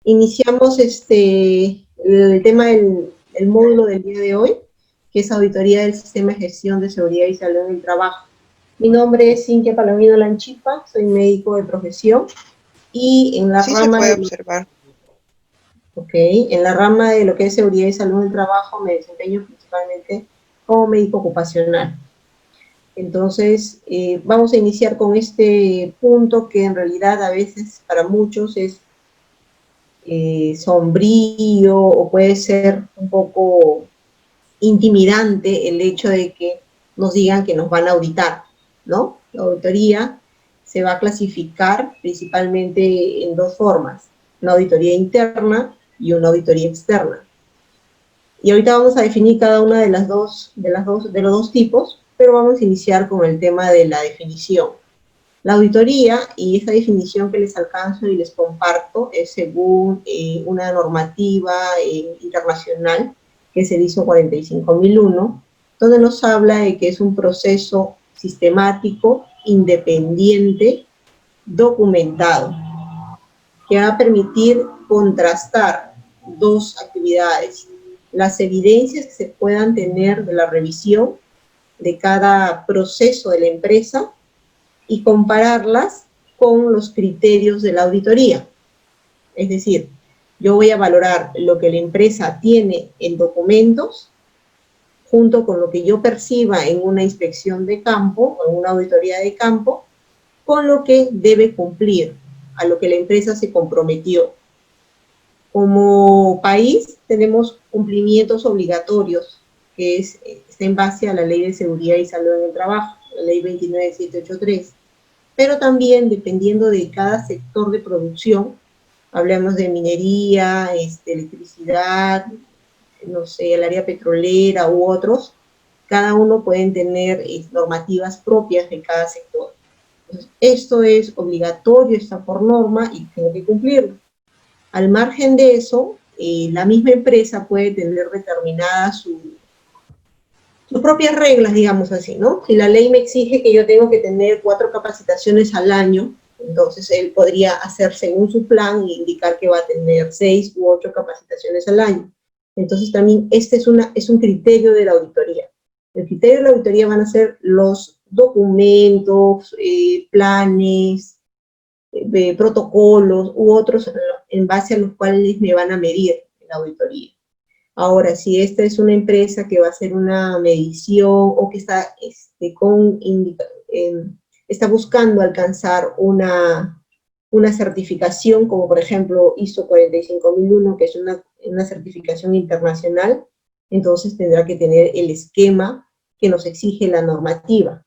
Iniciamos el tema el módulo del día de hoy, que es auditoría del sistema de gestión de seguridad y salud en el trabajo. Mi nombre es Cintia Palomino Lanchipa, soy médico de profesión y en la Sí se rama puede de, observar. en la rama de lo que es seguridad y salud en el trabajo me desempeño principalmente como médico ocupacional. Entonces, vamos a iniciar con este punto que en realidad a veces para muchos es sombrío o puede ser un poco intimidante el hecho de que nos digan que nos van a auditar, ¿no? La auditoría se va a clasificar principalmente en dos formas, una auditoría interna y una auditoría externa. Y ahorita vamos a definir cada una de los dos tipos, pero vamos a iniciar con el tema de la definición. La auditoría, y esta definición que les alcanzo y les comparto, es según una normativa internacional, que es el ISO 45001, donde nos habla de que es un proceso sistemático, independiente, documentado, que va a permitir contrastar dos actividades: las evidencias que se puedan tener de la revisión de cada proceso de la empresa y compararlas con los criterios de la auditoría. Es decir, yo voy a valorar lo que la empresa tiene en documentos junto con lo que yo perciba en una inspección de campo o en una auditoría de campo, con lo que debe cumplir, a lo que la empresa se comprometió. Como país tenemos cumplimientos obligatorios, que está en base a la Ley de Seguridad y Salud en el Trabajo, la Ley 29783. Pero también, dependiendo de cada sector de producción, hablamos de minería, electricidad, no sé, el área petrolera u otros, cada uno pueden tener normativas propias de cada sector. Entonces, esto es obligatorio, está por norma y tengo que cumplirlo. Al margen de eso, la misma empresa puede tener determinadas sus propias reglas, digamos así, ¿no? Si la ley me exige que yo tengo que tener 4 capacitaciones al año, entonces él podría hacer según su plan e indicar que va a tener 6 u 8 capacitaciones al año. Entonces también este es un criterio de la auditoría. El criterio de la auditoría van a ser los documentos, planes, protocolos u otros en base a los cuales me van a medir la auditoría. Ahora, si esta es una empresa que va a hacer una medición o que está, está buscando alcanzar una certificación, como por ejemplo ISO 45001, que es una certificación internacional, entonces tendrá que tener el esquema que nos exige la normativa.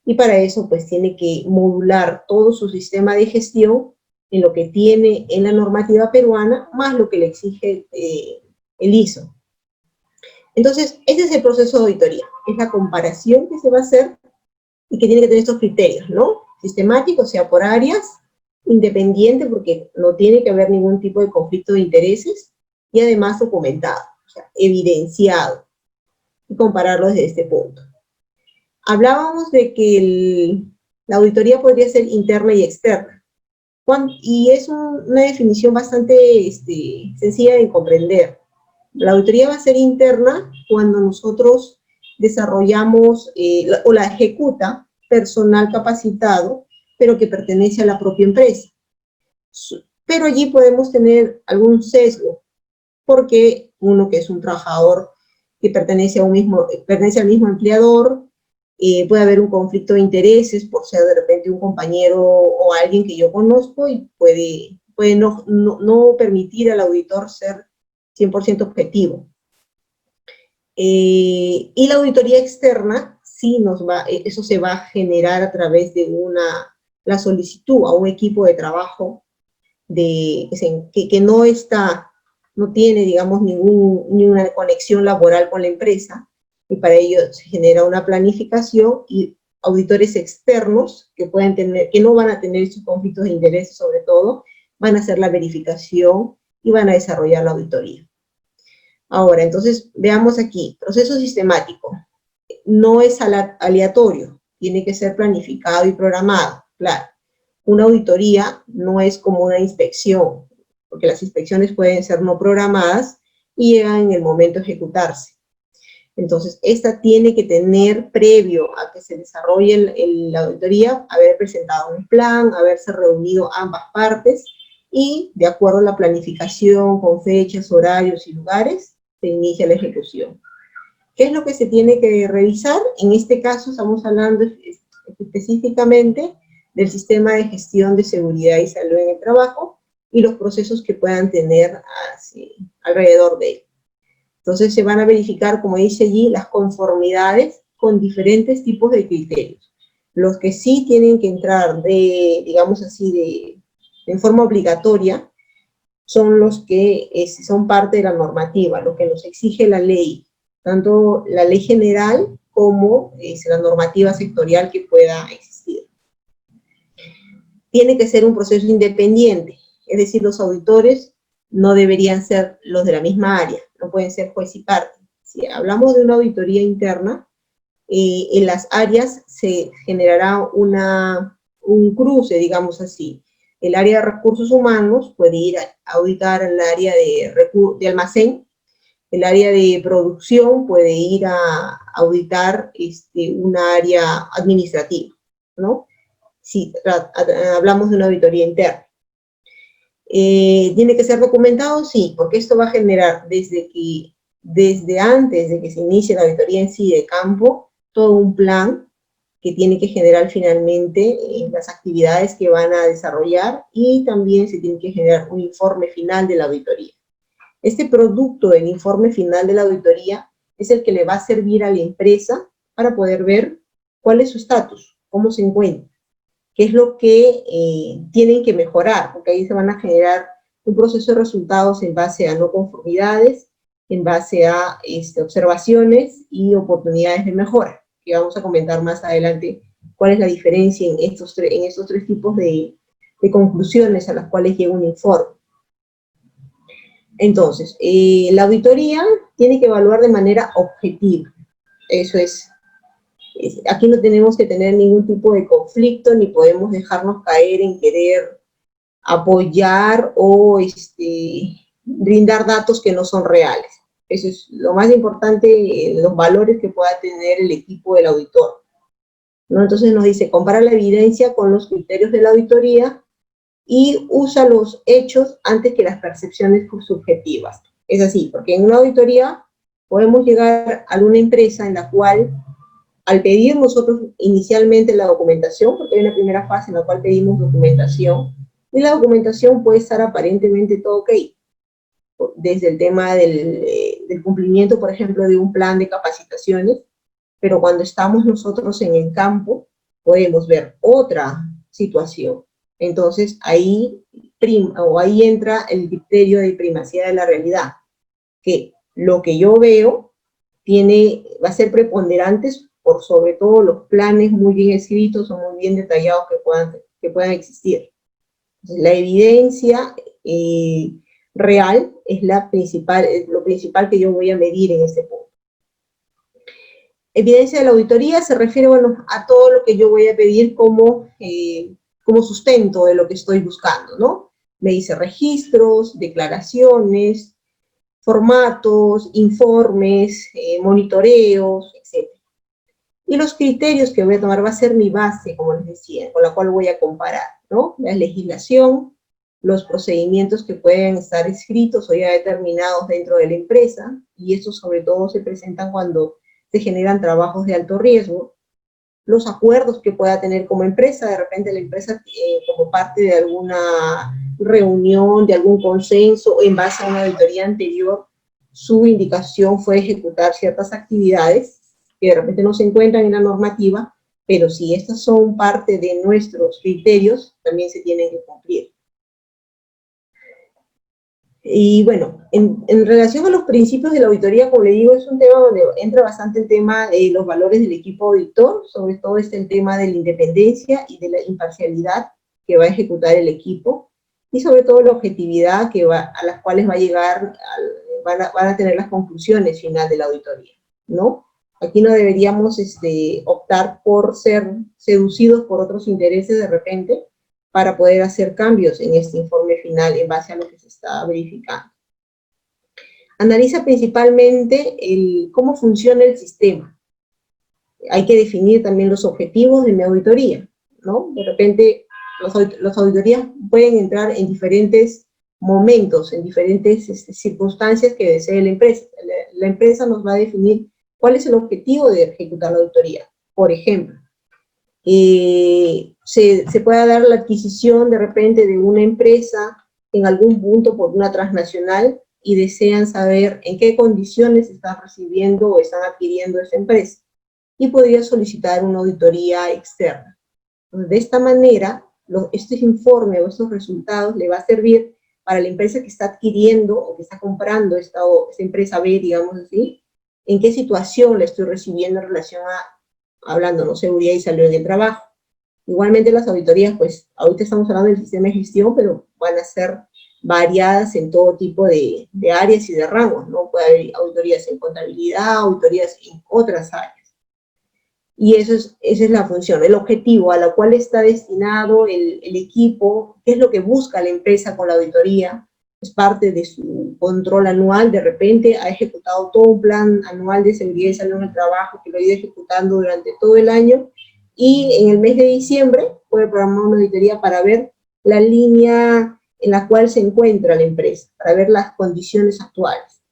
Y para eso, pues tiene que modular todo su sistema de gestión en lo que tiene en la normativa peruana, más lo que le exige el ISO. Entonces, ese es el proceso de auditoría, es la comparación que se va a hacer y que tiene que tener estos criterios, ¿no? Sistemático, o sea, por áreas, independiente, porque no tiene que haber ningún tipo de conflicto de intereses, y además documentado, o sea, evidenciado, y compararlo desde este punto. Hablábamos de que la auditoría podría ser interna y externa, y es una definición bastante sencilla de comprender. La auditoría va a ser interna cuando nosotros desarrollamos o la ejecuta personal capacitado, pero que pertenece a la propia empresa. Pero allí podemos tener algún sesgo, porque uno que es un trabajador que pertenece al mismo empleador, puede haber un conflicto de intereses por ser de repente un compañero o alguien que yo conozco y puede no permitir al auditor ser 100% objetivo. Y la auditoría externa, sí eso se va a generar a través de la solicitud a un equipo de trabajo que no tiene, digamos, ninguna conexión laboral con la empresa, y para ello se genera una planificación y auditores externos que no van a tener sus conflictos de interés, sobre todo, van a hacer la verificación y van a desarrollar la auditoría. Ahora, entonces, veamos aquí, proceso sistemático. No es aleatorio, tiene que ser planificado y programado, claro. Una auditoría no es como una inspección. porque las inspecciones pueden ser no programadas y llegan en el momento de ejecutarse. Entonces, esta tiene que tener, previo a que se desarrolle la auditoría, haber presentado un plan, haberse reunido ambas partes, y de acuerdo a la planificación, con fechas, horarios y lugares, se inicia la ejecución. ¿Qué es lo que se tiene que revisar? En este caso estamos hablando específicamente del sistema de gestión de seguridad y salud en el trabajo y los procesos que puedan tener alrededor de él. Entonces se van a verificar, como dice allí, las conformidades con diferentes tipos de criterios. Los que sí tienen que entrar digamos así, en forma obligatoria, son los que son parte de la normativa, lo que nos exige la ley, tanto la ley general como la normativa sectorial que pueda existir. Tiene que ser un proceso independiente, es decir, los auditores no deberían ser los de la misma área, no pueden ser juez y parte. Si hablamos de una auditoría interna, en las áreas se generará un cruce, digamos así. El área de recursos humanos puede ir a auditar el área de almacén, el área de producción puede ir a auditar una área administrativa, ¿no? Si hablamos de una auditoría interna. ¿Tiene que ser documentado? Sí, porque esto va a generar desde antes de que se inicie la auditoría en sí de campo, todo un plan que tiene que generar finalmente las actividades que van a desarrollar, y también se tiene que generar un informe final de la auditoría. Este producto del informe final de la auditoría es el que le va a servir a la empresa para poder ver cuál es su estatus, cómo se encuentra, qué es lo que tienen que mejorar, porque ahí se van a generar un proceso de resultados en base a no conformidades, en base a observaciones y oportunidades de mejora, que vamos a comentar más adelante cuál es la diferencia en estos tres tipos de conclusiones a las cuales llega un informe. Entonces, la auditoría tiene que evaluar de manera objetiva. Eso es, aquí no tenemos que tener ningún tipo de conflicto, ni podemos dejarnos caer en querer apoyar o brindar datos que no son reales. Eso es lo más importante, los valores que pueda tener el equipo del auditor, ¿no? Entonces nos dice, compara la evidencia con los criterios de la auditoría y usa los hechos antes que las percepciones subjetivas. Es así, porque en una auditoría podemos llegar a una empresa en la cual, al pedir nosotros inicialmente la documentación, porque hay una primera fase en la cual pedimos documentación, y la documentación puede estar aparentemente todo ok, desde el tema del cumplimiento, por ejemplo, de un plan de capacitaciones, pero cuando estamos nosotros en el campo, podemos ver otra situación. Entonces, ahí entra el criterio de primacía de la realidad, que lo que yo veo va a ser preponderante por sobre todo los planes muy bien escritos o muy bien detallados que puedan existir. Entonces, la evidencia real es lo principal que yo voy a medir en este punto. Evidencia de la auditoría se refiere, bueno, a todo lo que yo voy a pedir como sustento de lo que estoy buscando, ¿no? Me dice registros, declaraciones, formatos, informes, monitoreos, etc. Y los criterios que voy a tomar va a ser mi base, como les decía, con la cual voy a comparar, ¿no? La legislación, los procedimientos que pueden estar escritos o ya determinados dentro de la empresa, y estos sobre todo se presentan cuando se generan trabajos de alto riesgo, los acuerdos que pueda tener como empresa, de repente la empresa como parte de alguna reunión, de algún consenso, en base a una auditoría anterior, su indicación fue ejecutar ciertas actividades que de repente no se encuentran en la normativa, pero si estas son parte de nuestros criterios, también se tienen que cumplir. Y bueno, en relación a los principios de la auditoría, como le digo, es un tema donde entra bastante el tema de los valores del equipo auditor, sobre todo el tema de la independencia y de la imparcialidad que va a ejecutar el equipo, y sobre todo la objetividad a las cuales va a llegar, van a tener las conclusiones finales de la auditoría, ¿no? Aquí no deberíamos optar por ser seducidos por otros intereses de repente para poder hacer cambios en este informe final. final en base a lo que se está verificando. Analiza principalmente cómo funciona el sistema. Hay que definir también los objetivos de mi auditoría, ¿no? De repente, las auditorías pueden entrar en diferentes momentos, en diferentes circunstancias que desee la empresa. La empresa nos va a definir cuál es el objetivo de ejecutar la auditoría. Por ejemplo, se puede dar la adquisición de repente de una empresa en algún punto por una transnacional y desean saber en qué condiciones están recibiendo o están adquiriendo esa empresa, y podría solicitar una auditoría externa. Entonces, de esta manera, este informe o estos resultados le va a servir para la empresa que está adquiriendo o que está comprando esta empresa B, digamos así, en qué situación la estoy recibiendo en relación a, hablando, ¿no?, seguridad y salud en el trabajo. Igualmente las auditorías, pues, ahorita estamos hablando del sistema de gestión, pero van a ser variadas en todo tipo de áreas y de rangos, ¿no? Puede haber auditorías en contabilidad, auditorías en otras áreas. Y esa es la función, el objetivo a la cual está destinado el equipo, qué es lo que busca la empresa con la auditoría, es parte de su control anual. De repente ha ejecutado todo un plan anual de seguridad y salud en el trabajo que lo ha ido ejecutando durante todo el año, y en el mes de diciembre puede programar una auditoría para ver la línea en la cual se encuentra la empresa, para ver las condiciones actuales.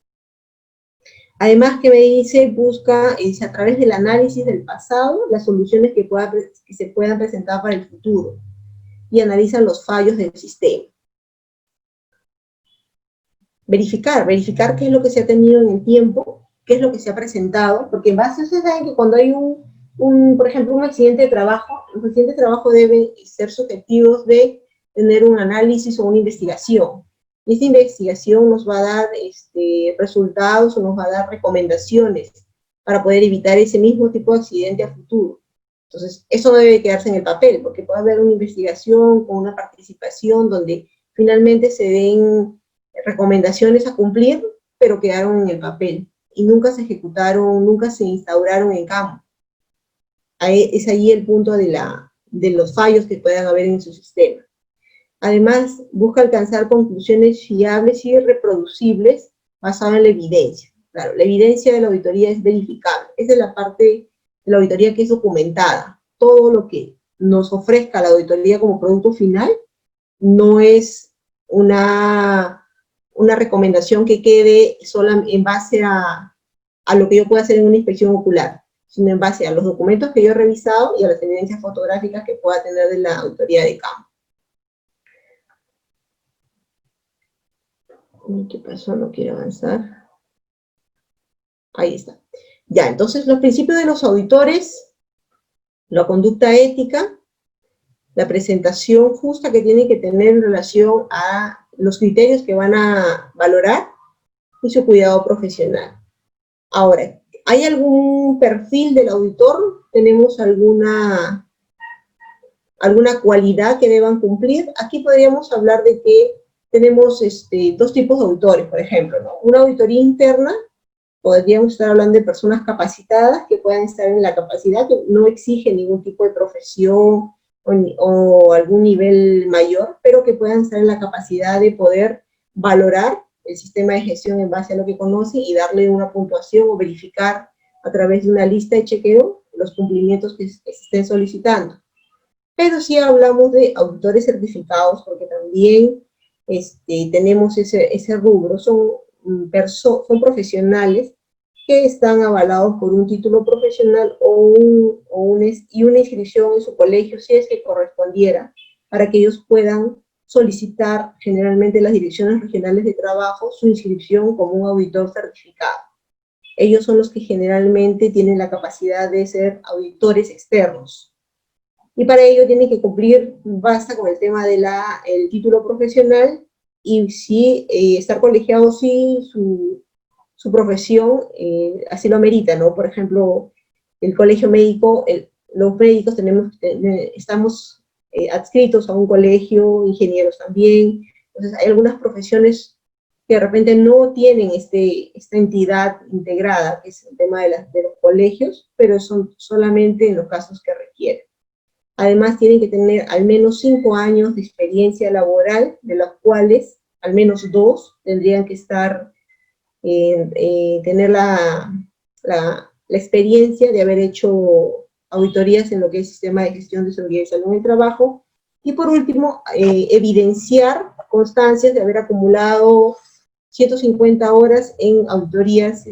Además, que me dice, busca a través del análisis del pasado las soluciones que se puedan presentar para el futuro, y analiza los fallos del sistema. Verificar qué es lo que se ha tenido en el tiempo, qué es lo que se ha presentado, porque en base a eso, saben que cuando hay por ejemplo, un accidente de trabajo, los accidentes de trabajo deben ser susceptibles de tener un análisis o una investigación. Y esta investigación nos va a dar resultados o nos va a dar recomendaciones para poder evitar ese mismo tipo de accidente a futuro. Entonces, eso no debe quedarse en el papel, porque puede haber una investigación con una participación donde finalmente se den recomendaciones a cumplir, pero quedaron en el papel y nunca se ejecutaron, nunca se instauraron en campo. Es ahí el punto de los fallos que puedan haber en su sistema. Además, busca alcanzar conclusiones fiables y reproducibles basadas en la evidencia. Claro, la evidencia de la auditoría es verificable. Esa es la parte de la auditoría que es documentada. Todo lo que nos ofrezca la auditoría como producto final no es una recomendación que quede sola en base a lo que yo pueda hacer en una inspección ocular, sino en base a los documentos que yo he revisado y a las evidencias fotográficas que pueda tener de la auditoría de campo. ¿Qué pasó? No quiero avanzar. Ahí está. Ya, entonces los principios de los auditores: la conducta ética, la presentación justa que tienen que tener en relación a los criterios que van a valorar, y su cuidado profesional. Ahora, ¿hay algún perfil del auditor? ¿Tenemos alguna cualidad que deban cumplir? Aquí podríamos hablar de que tenemos dos tipos de auditores, por ejemplo, ¿no? Una auditoría interna, podríamos estar hablando de personas capacitadas que puedan estar en la capacidad, que no exige ningún tipo de profesión o algún nivel mayor, pero que puedan estar en la capacidad de poder valorar el sistema de gestión en base a lo que conoce y darle una puntuación o verificar a través de una lista de chequeo los cumplimientos que se estén solicitando. Pero sí hablamos de auditores certificados, porque también tenemos ese rubro. Son profesionales que están avalados por un título profesional y una inscripción en su colegio, si es que correspondiera, para que ellos puedan solicitar generalmente las direcciones regionales de trabajo su inscripción como un auditor certificado. Ellos son los que generalmente tienen la capacidad de ser auditores externos. Y para ello tienen que cumplir, basta con el tema del título profesional, y si estar colegiado, si su profesión así lo amerita, ¿no? Por ejemplo, el colegio médico, los médicos estamos adscritos a un colegio, ingenieros también. Entonces hay algunas profesiones que de repente no tienen esta entidad integrada, que es el tema de los colegios, pero son solamente en los casos que requieren. Además, tienen que tener al menos 5 años de experiencia laboral, de los cuales al menos 2 tendrían que estar, tener la experiencia de haber hecho auditorías en lo que es sistema de gestión de seguridad y salud en el trabajo. Y por último, evidenciar constancias de haber acumulado 150 horas en auditorías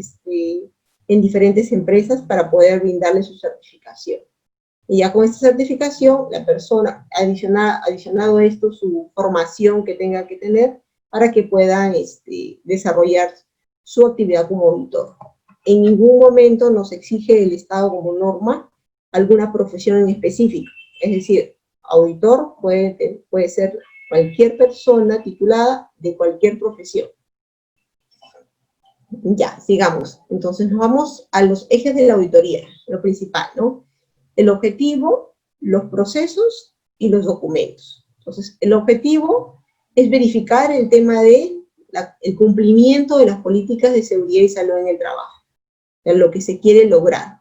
en diferentes empresas para poder brindarle su certificación. Y ya con esta certificación, la persona, adicionado a esto, su formación que tenga que tener para que pueda desarrollar su actividad como auditor. En ningún momento nos exige el Estado como norma alguna profesión en específico. Es decir, auditor puede ser cualquier persona titulada de cualquier profesión. Ya, sigamos. Entonces nos vamos a los ejes de la auditoría, lo principal, ¿no? El objetivo, los procesos y los documentos. Entonces, el objetivo es verificar el tema de el cumplimiento de las políticas de seguridad y salud en el trabajo, de lo que se quiere lograr.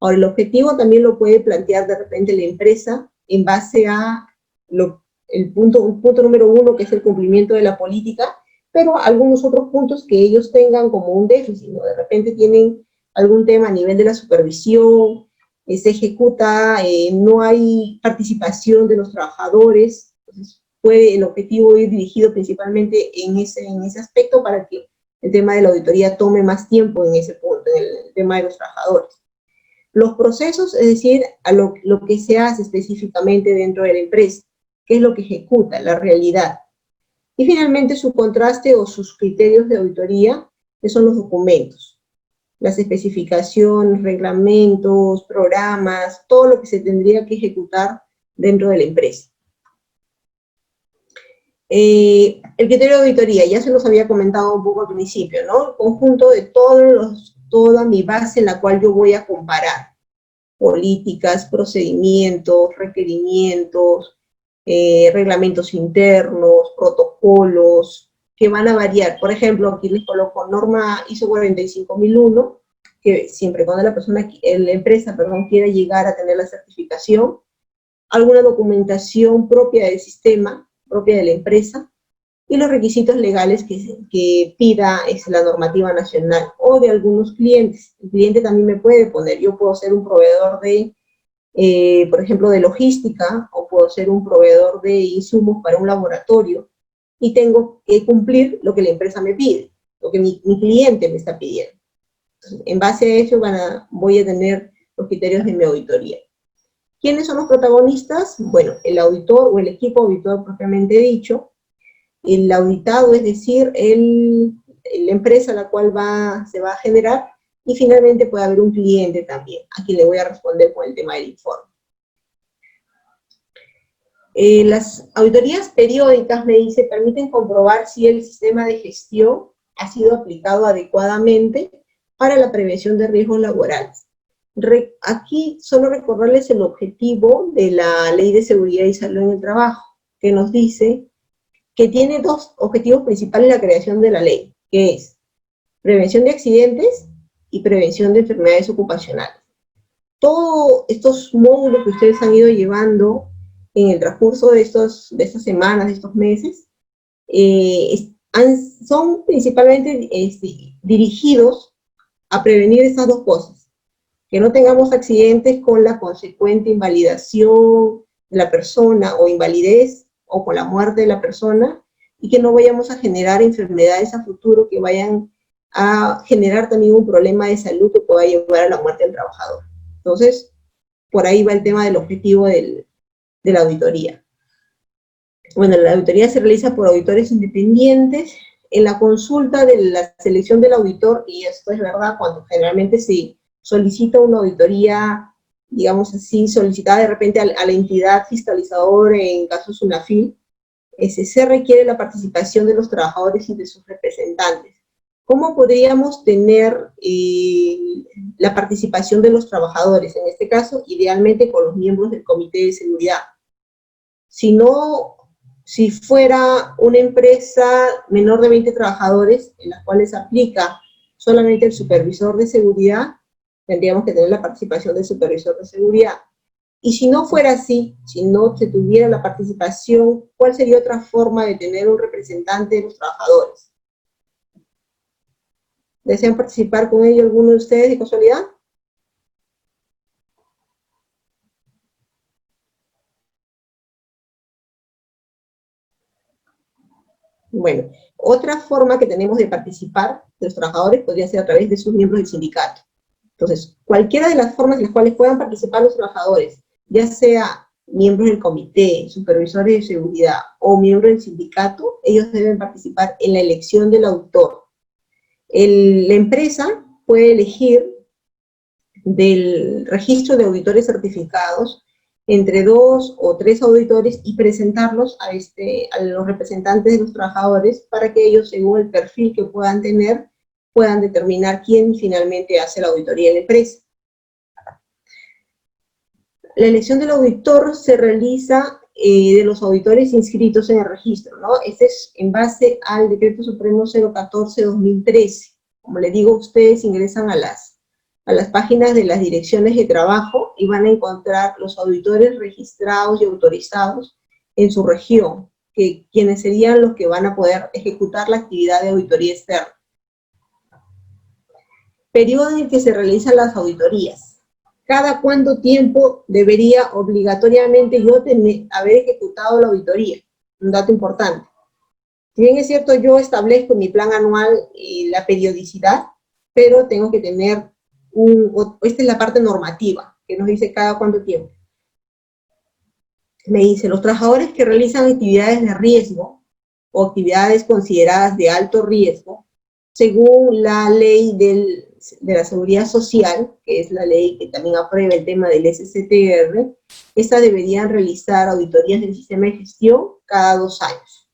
Ahora, el objetivo también lo puede plantear de repente la empresa en base a un punto número 1, que es el cumplimiento de la política, pero algunos otros puntos que ellos tengan como un déficit, ¿no? De repente tienen algún tema a nivel de la supervisión, se ejecuta, no hay participación de los trabajadores, entonces puede el objetivo ir dirigido principalmente en ese aspecto para que el tema de la auditoría tome más tiempo en ese punto, en el tema de los trabajadores. Los procesos, es decir, a lo que se hace específicamente dentro de la empresa, qué es lo que ejecuta, la realidad. Y finalmente su contraste o sus criterios de auditoría, que son los documentos, las especificaciones, reglamentos, programas, todo lo que se tendría que ejecutar dentro de la empresa. El criterio de auditoría, ya se los había comentado un poco al principio, ¿no? El conjunto de toda mi base en la cual yo voy a comparar políticas, procedimientos, requerimientos, reglamentos internos, protocolos, que van a variar. Por ejemplo, aquí les coloco norma ISO 45001, que siempre cuando la empresa, quiera llegar a tener la certificación, alguna documentación propia del sistema, propia de la empresa, y los requisitos legales que pida la normativa nacional o de algunos clientes. El cliente también me puede poner, yo puedo ser un proveedor de, por ejemplo, de logística, o puedo ser un proveedor de insumos para un laboratorio, y tengo que cumplir lo que la empresa me pide, lo que mi cliente me está pidiendo. Entonces, en base a eso voy a tener los criterios de mi auditoría. ¿Quiénes son los protagonistas? Bueno, el auditor o el equipo auditor propiamente dicho, el auditado, es decir, la empresa a la cual se va a generar, y finalmente puede haber un cliente también, a quien le voy a responder con el tema del informe. Las auditorías periódicas, me dice, permiten comprobar si el sistema de gestión ha sido aplicado adecuadamente para la prevención de riesgos laborales. Aquí solo recordarles el objetivo de la Ley de Seguridad y Salud en el Trabajo, que nos dice que tiene 2 objetivos principales la creación de la ley, que es prevención de accidentes y prevención de enfermedades ocupacionales. Todos estos módulos que ustedes han ido llevando en el transcurso de estas semanas, de estos meses, son principalmente dirigidos a prevenir estas 2 cosas. Que no tengamos accidentes con la consecuente invalidación de la persona o invalidez o con la muerte de la persona, y que no vayamos a generar enfermedades a futuro que vayan a generar también un problema de salud que pueda llevar a la muerte del trabajador. Entonces, por ahí va el tema del objetivo de la auditoría. Bueno, la auditoría se realiza por auditores independientes. En la consulta de la selección del auditor, y esto es verdad, cuando generalmente se solicita una auditoría, digamos así, solicitada de repente a la entidad fiscalizadora, en casos UNAFIL, se requiere la participación de los trabajadores y de sus representantes. ¿Cómo podríamos tener la participación de los trabajadores? En este caso, idealmente con los miembros del Comité de Seguridad. Si fuera una empresa menor de 20 trabajadores, en las cuales aplica solamente el supervisor de seguridad, tendríamos que tener la participación del supervisor de seguridad. Y si no fuera así, si no se tuviera la participación, ¿cuál sería otra forma de tener un representante de los trabajadores? ¿Desean participar con ello alguno de ustedes de casualidad? Bueno, otra forma que tenemos de participar de los trabajadores podría ser a través de sus miembros del sindicato. Entonces, cualquiera de las formas en las cuales puedan participar los trabajadores, ya sea miembros del comité, supervisores de seguridad o miembros del sindicato, ellos deben participar en la elección del auditor. La empresa puede elegir del registro de auditores certificados entre 2 o 3 auditores y presentarlos a los representantes de los trabajadores para que ellos, según el perfil que puedan tener, puedan determinar quién finalmente hace la auditoría en la empresa. La elección del auditor se realiza de los auditores inscritos en el registro, ¿no? Este es en base al Decreto Supremo 014-2013. Como les digo, ustedes ingresan a las páginas de las direcciones de trabajo y van a encontrar los auditores registrados y autorizados en su región, quienes serían los que van a poder ejecutar la actividad de auditoría externa. Periodo en el que se realizan las auditorías. ¿Cada cuánto tiempo debería obligatoriamente yo haber ejecutado la auditoría? Un dato importante. Si bien es cierto, yo establezco en mi plan anual la periodicidad, pero tengo que tener esta es la parte normativa, que nos dice cada cuánto tiempo. Me dice, los trabajadores que realizan actividades de riesgo o actividades consideradas de alto riesgo, según la ley de la seguridad social, que es la ley que también aprueba el tema del SCTR, estas deberían realizar auditorías del sistema de gestión cada 2 años.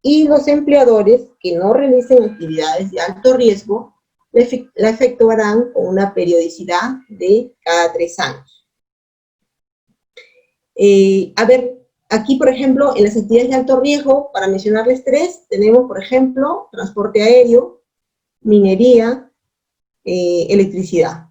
Y los empleadores que no realicen actividades de alto riesgo la efectuarán con una periodicidad de cada 3 años. A ver, aquí, por ejemplo, en las actividades de alto riesgo, para mencionarles 3, tenemos, por ejemplo, transporte aéreo, minería, electricidad,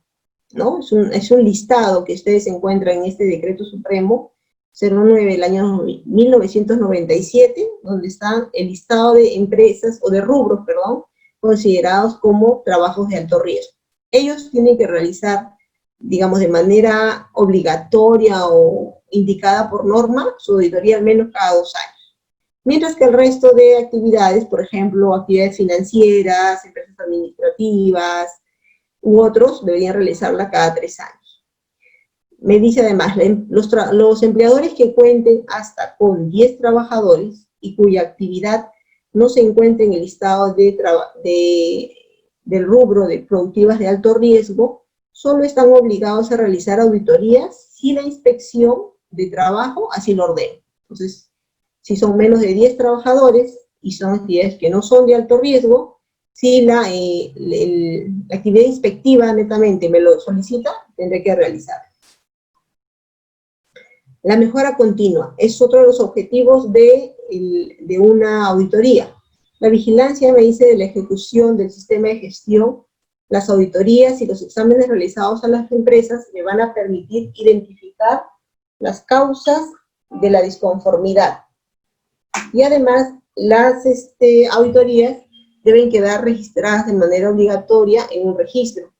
¿no? Es un listado que ustedes encuentran en este Decreto Supremo 09 del año 1997, donde está el listado de empresas, o de rubros, perdón, considerados como trabajos de alto riesgo. Ellos tienen que realizar, digamos, de manera obligatoria o indicada por norma, su auditoría al menos cada 2 años. Mientras que el resto de actividades, por ejemplo, actividades financieras, empresas administrativas, u otros, deberían realizarla cada 3 años. Me dice además, los empleadores que cuenten hasta con 10 trabajadores y cuya actividad no se encuentre en el listado del rubro de productivas de alto riesgo, solo están obligados a realizar auditorías si la inspección de trabajo así lo ordena. Entonces, si son menos de 10 trabajadores y son actividades que no son de alto riesgo, si la actividad inspectiva netamente me lo solicita, tendré que realizar. La mejora continua es otro de los objetivos de una auditoría. La vigilancia, me dice, de la ejecución del sistema de gestión, las auditorías y los exámenes realizados a las empresas me van a permitir identificar las causas de la disconformidad. Y además, las auditorías deben quedar registradas de manera obligatoria en un registro.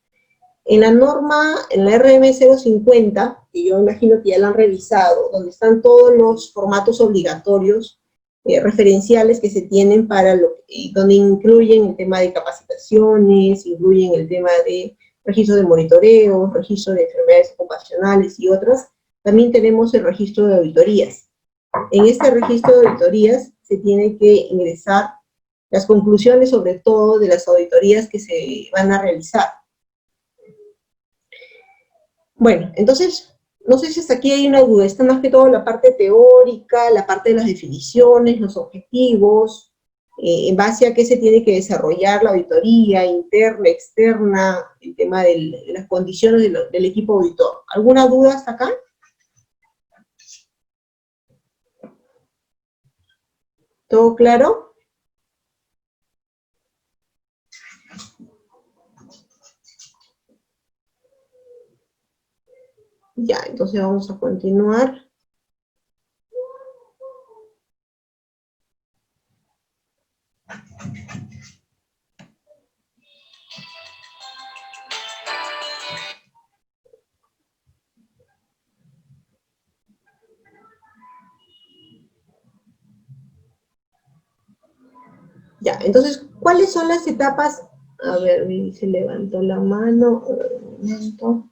En la norma, en la RM 050, que yo imagino que ya la han revisado, donde están todos los formatos obligatorios referenciales que se tienen donde incluyen el tema de capacitaciones, incluyen el tema de registro de monitoreo, registro de enfermedades ocupacionales y otras, también tenemos el registro de auditorías. En este registro de auditorías se tiene que ingresar las conclusiones, sobre todo, de las auditorías que se van a realizar. Bueno, entonces, no sé si hasta aquí hay una duda. Está más que todo la parte teórica, la parte de las definiciones, los objetivos, en base a qué se tiene que desarrollar la auditoría interna, externa, el tema de las condiciones del equipo auditor. ¿Alguna duda hasta acá? ¿Todo claro? Ya, entonces vamos a continuar. Ya, entonces, ¿cuáles son las etapas? A ver, se levantó la mano. Un momento.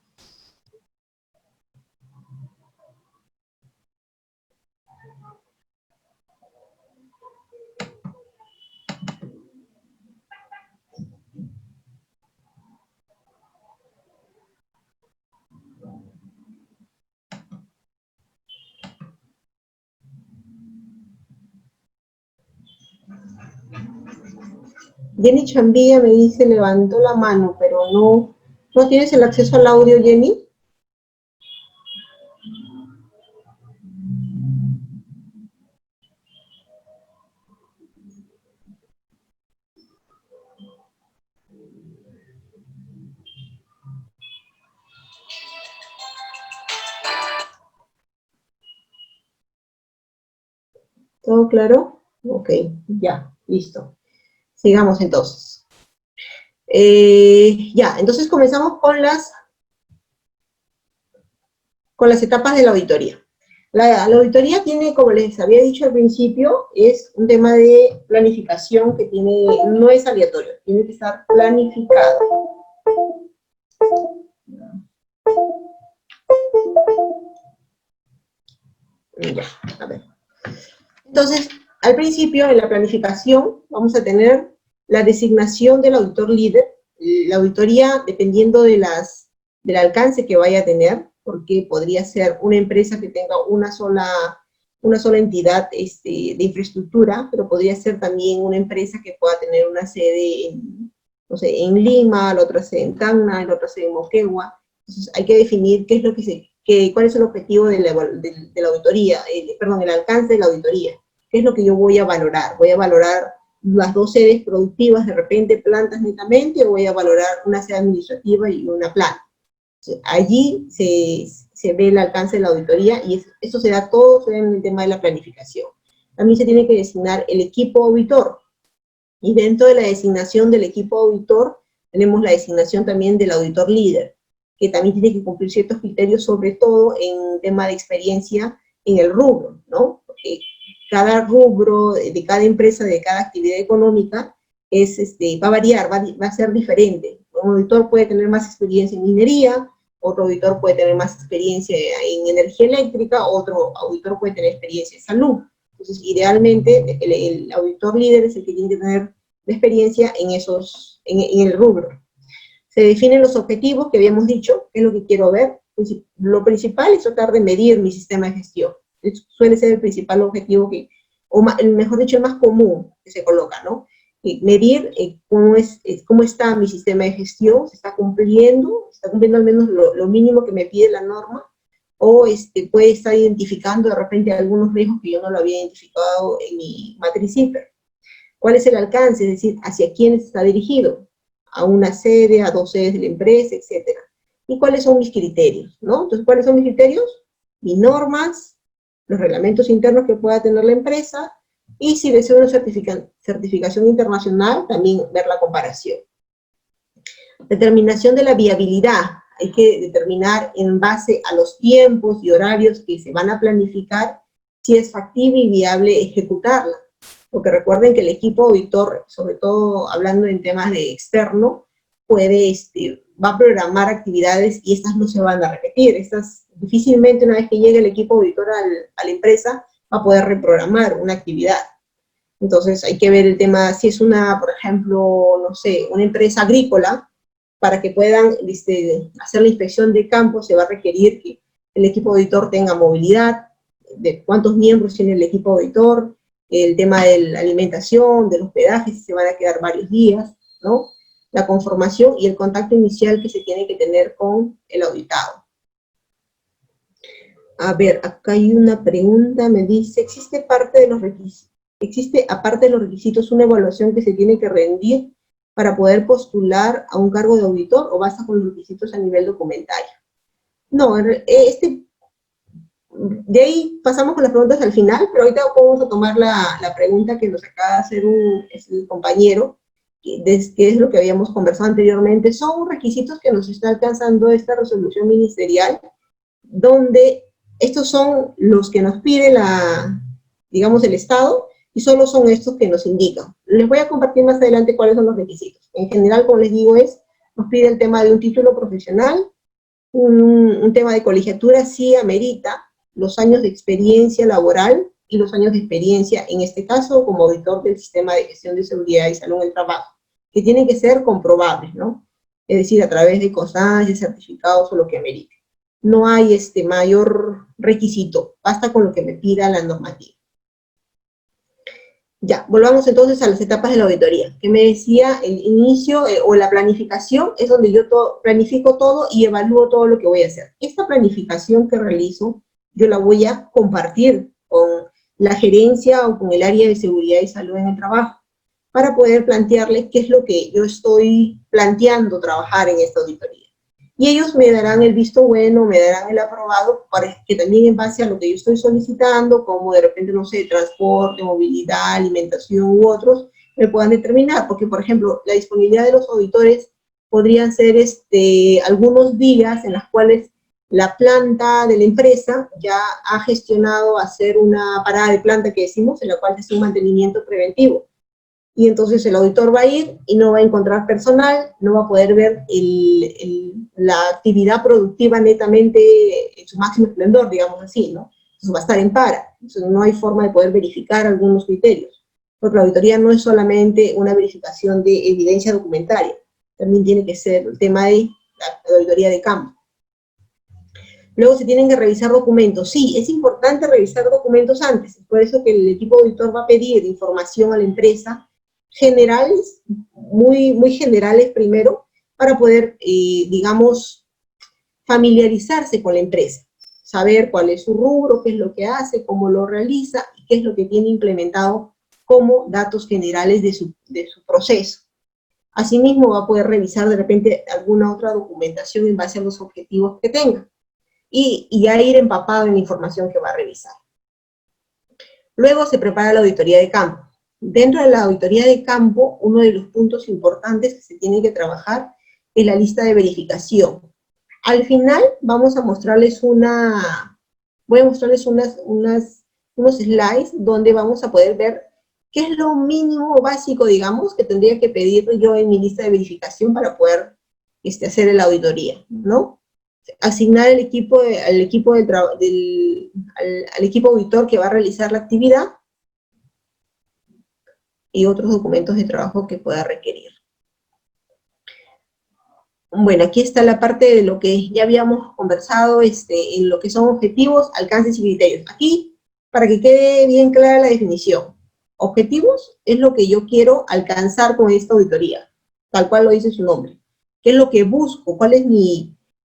Jenny Chambilla me dice, levantó la mano, pero no tienes el acceso al audio, Jenny. ¿Todo claro? Ok, ya, listo. Sigamos entonces. Ya, entonces comenzamos con las etapas de la auditoría. La auditoría tiene, como les había dicho al principio, es un tema de planificación que no es aleatorio, tiene que estar planificado. Ya, a ver. Entonces, al principio, en la planificación, vamos a tener la designación del auditor líder. La auditoría, dependiendo del alcance que vaya a tener, porque podría ser una empresa que tenga una sola entidad de infraestructura, pero podría ser también una empresa que pueda tener una sede no sé, en Lima, la otra sede en Tacna, la otra sede en Moquegua. Entonces hay que definir qué es lo cuál es el objetivo de la auditoría, perdón, el alcance de la auditoría. ¿Qué es lo que yo voy a valorar? ¿Voy a valorar las dos sedes productivas, de repente plantas netamente, o voy a valorar una sede administrativa y una planta? Allí se ve el alcance de la auditoría y eso se da todo en el tema de la planificación. También se tiene que designar el equipo auditor, y dentro de la designación del equipo auditor tenemos la designación también del auditor líder, que también tiene que cumplir ciertos criterios, sobre todo en tema de experiencia en el rubro, ¿no? Porque cada rubro de cada empresa, de cada actividad económica, va a variar, va a ser diferente. Un auditor puede tener más experiencia en minería, otro auditor puede tener más experiencia en energía eléctrica, otro auditor puede tener experiencia en salud. Entonces, idealmente, el auditor líder es el que tiene que tener la experiencia en el rubro. Se definen los objetivos que habíamos dicho, qué es lo que quiero ver. Lo principal es tratar de medir mi sistema de gestión. Suele ser el principal objetivo mejor dicho, el más común que se coloca, ¿no? Medir cómo está mi sistema de gestión, se está cumpliendo al menos lo mínimo que me pide la norma, o puede estar identificando de repente algunos riesgos que yo no lo había identificado en mi matriz CIFER. ¿Cuál es el alcance? Es decir, hacia quién está dirigido, a una sede, a dos sedes de la empresa, etcétera. ¿Y cuáles son mis criterios? ¿No? Entonces, ¿cuáles son mis criterios? Mis normas, los reglamentos internos que pueda tener la empresa, y si deseo una certificación internacional, también ver la comparación. Determinación de la viabilidad. Hay que determinar en base a los tiempos y horarios que se van a planificar si es factible y viable ejecutarla. Porque recuerden que el equipo auditor, sobre todo hablando en temas de externo, va a programar actividades y estas no se van a repetir. Estas difícilmente, una vez que llegue el equipo auditor a la empresa, va a poder reprogramar una actividad. Entonces hay que ver el tema, si es por ejemplo, no sé, una empresa agrícola, para que puedan hacer la inspección de campo, se va a requerir que el equipo auditor tenga movilidad, de cuántos miembros tiene el equipo auditor, el tema de la alimentación, del hospedaje, si se van a quedar varios días, ¿no? La conformación y el contacto inicial que se tiene que tener con el auditado. A ver, acá hay una pregunta, me dice, ¿existe aparte de los requisitos una evaluación que se tiene que rendir para poder postular a un cargo de auditor, o basta con los requisitos a nivel documentario? No, de ahí pasamos con las preguntas al final, pero ahorita vamos a tomar la pregunta que nos acaba de hacer el compañero, que es lo que habíamos conversado anteriormente. Son requisitos que nos está alcanzando esta resolución ministerial, donde estos son los que nos pide digamos, el Estado, y solo son estos que nos indican. Les voy a compartir más adelante cuáles son los requisitos. En general, como les digo, nos pide el tema de un título profesional, un tema de colegiatura sí amerita los años de experiencia laboral y los años de experiencia, en este caso, como auditor del sistema de gestión de seguridad y salud en el trabajo, que tienen que ser comprobables, ¿no? Es decir, a través de constancias, certificados o lo que amerite. No hay mayor requisito, basta con lo que me pida la normativa. Ya, volvamos entonces a las etapas de la auditoría, que me decía el inicio o la planificación es donde yo planifico todo y evalúo todo lo que voy a hacer. Esta planificación que realizo, yo la voy a compartir con la gerencia o con el área de seguridad y salud en el trabajo, para poder plantearles qué es lo que yo estoy planteando trabajar en esta auditoría. Y ellos me darán el visto bueno, me darán el aprobado, para que también en base a lo que yo estoy solicitando, como de repente, no sé, transporte, movilidad, alimentación u otros, me puedan determinar. Porque, por ejemplo, la disponibilidad de los auditores podrían ser algunos días en los cuales la planta de la empresa ya ha gestionado hacer una parada de planta que decimos, en la cual es un mantenimiento preventivo. Y entonces el auditor va a ir y no va a encontrar personal, no va a poder ver la actividad productiva netamente en su máximo esplendor, digamos así, ¿no? Entonces va a estar en para, entonces no hay forma de poder verificar algunos criterios, porque la auditoría no es solamente una verificación de evidencia documentaria, también tiene que ser el tema de la auditoría de campo. Luego se tienen que revisar documentos. Sí, es importante revisar documentos antes, es por eso que el equipo auditor va a pedir información a la empresa, generales, muy generales primero, para poder, digamos, familiarizarse con la empresa, saber cuál es su rubro, qué es lo que hace, cómo lo realiza y qué es lo que tiene implementado como datos generales de su proceso. Asimismo, va a poder revisar de repente alguna otra documentación en base a los objetivos que tenga y ya ir empapado en la información que va a revisar. Luego se prepara la auditoría de campo. Dentro de la auditoría de campo, uno de los puntos importantes que se tiene que trabajar es la lista de verificación. Al final voy a mostrarles unos slides donde vamos a poder ver qué es lo mínimo básico, digamos, que tendría que pedir yo en mi lista de verificación para poder hacer la auditoría, ¿no? Asignar al equipo auditor que va a realizar la actividad, y otros documentos de trabajo que pueda requerir. Bueno, aquí está la parte de lo que ya habíamos conversado, en lo que son objetivos, alcances y criterios. Aquí, para que quede bien clara la definición, objetivos es lo que yo quiero alcanzar con esta auditoría, tal cual lo dice su nombre. ¿Qué es lo que busco? ¿Cuál es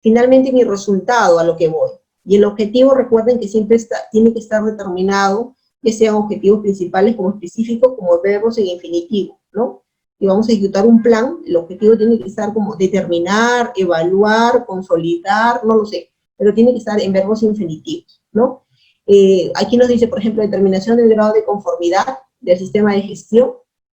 finalmente mi resultado a lo que voy? Y el objetivo, recuerden que siempre tiene que estar determinado, que sean objetivos principales como específicos, como verbos en infinitivo, ¿no? Y vamos a ejecutar un plan, el objetivo tiene que estar como determinar, evaluar, consolidar, no lo sé, pero tiene que estar en verbos infinitivos, ¿no? Aquí nos dice, por ejemplo, determinación del grado de conformidad del sistema de gestión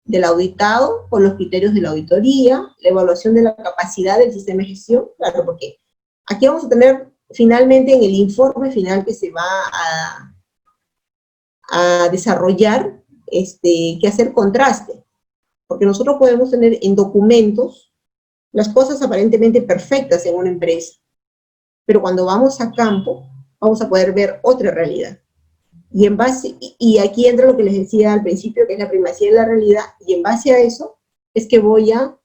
del auditado con los criterios de la auditoría, la evaluación de la capacidad del sistema de gestión, claro, porque aquí vamos a tener finalmente en el informe final que se va a desarrollar, que hacer contraste, porque nosotros podemos tener en documentos las cosas aparentemente perfectas en una empresa, pero cuando vamos a campo, vamos a poder ver otra realidad. Y aquí entra lo que les decía al principio, que es la primacía de la realidad, y en base a eso es que voy a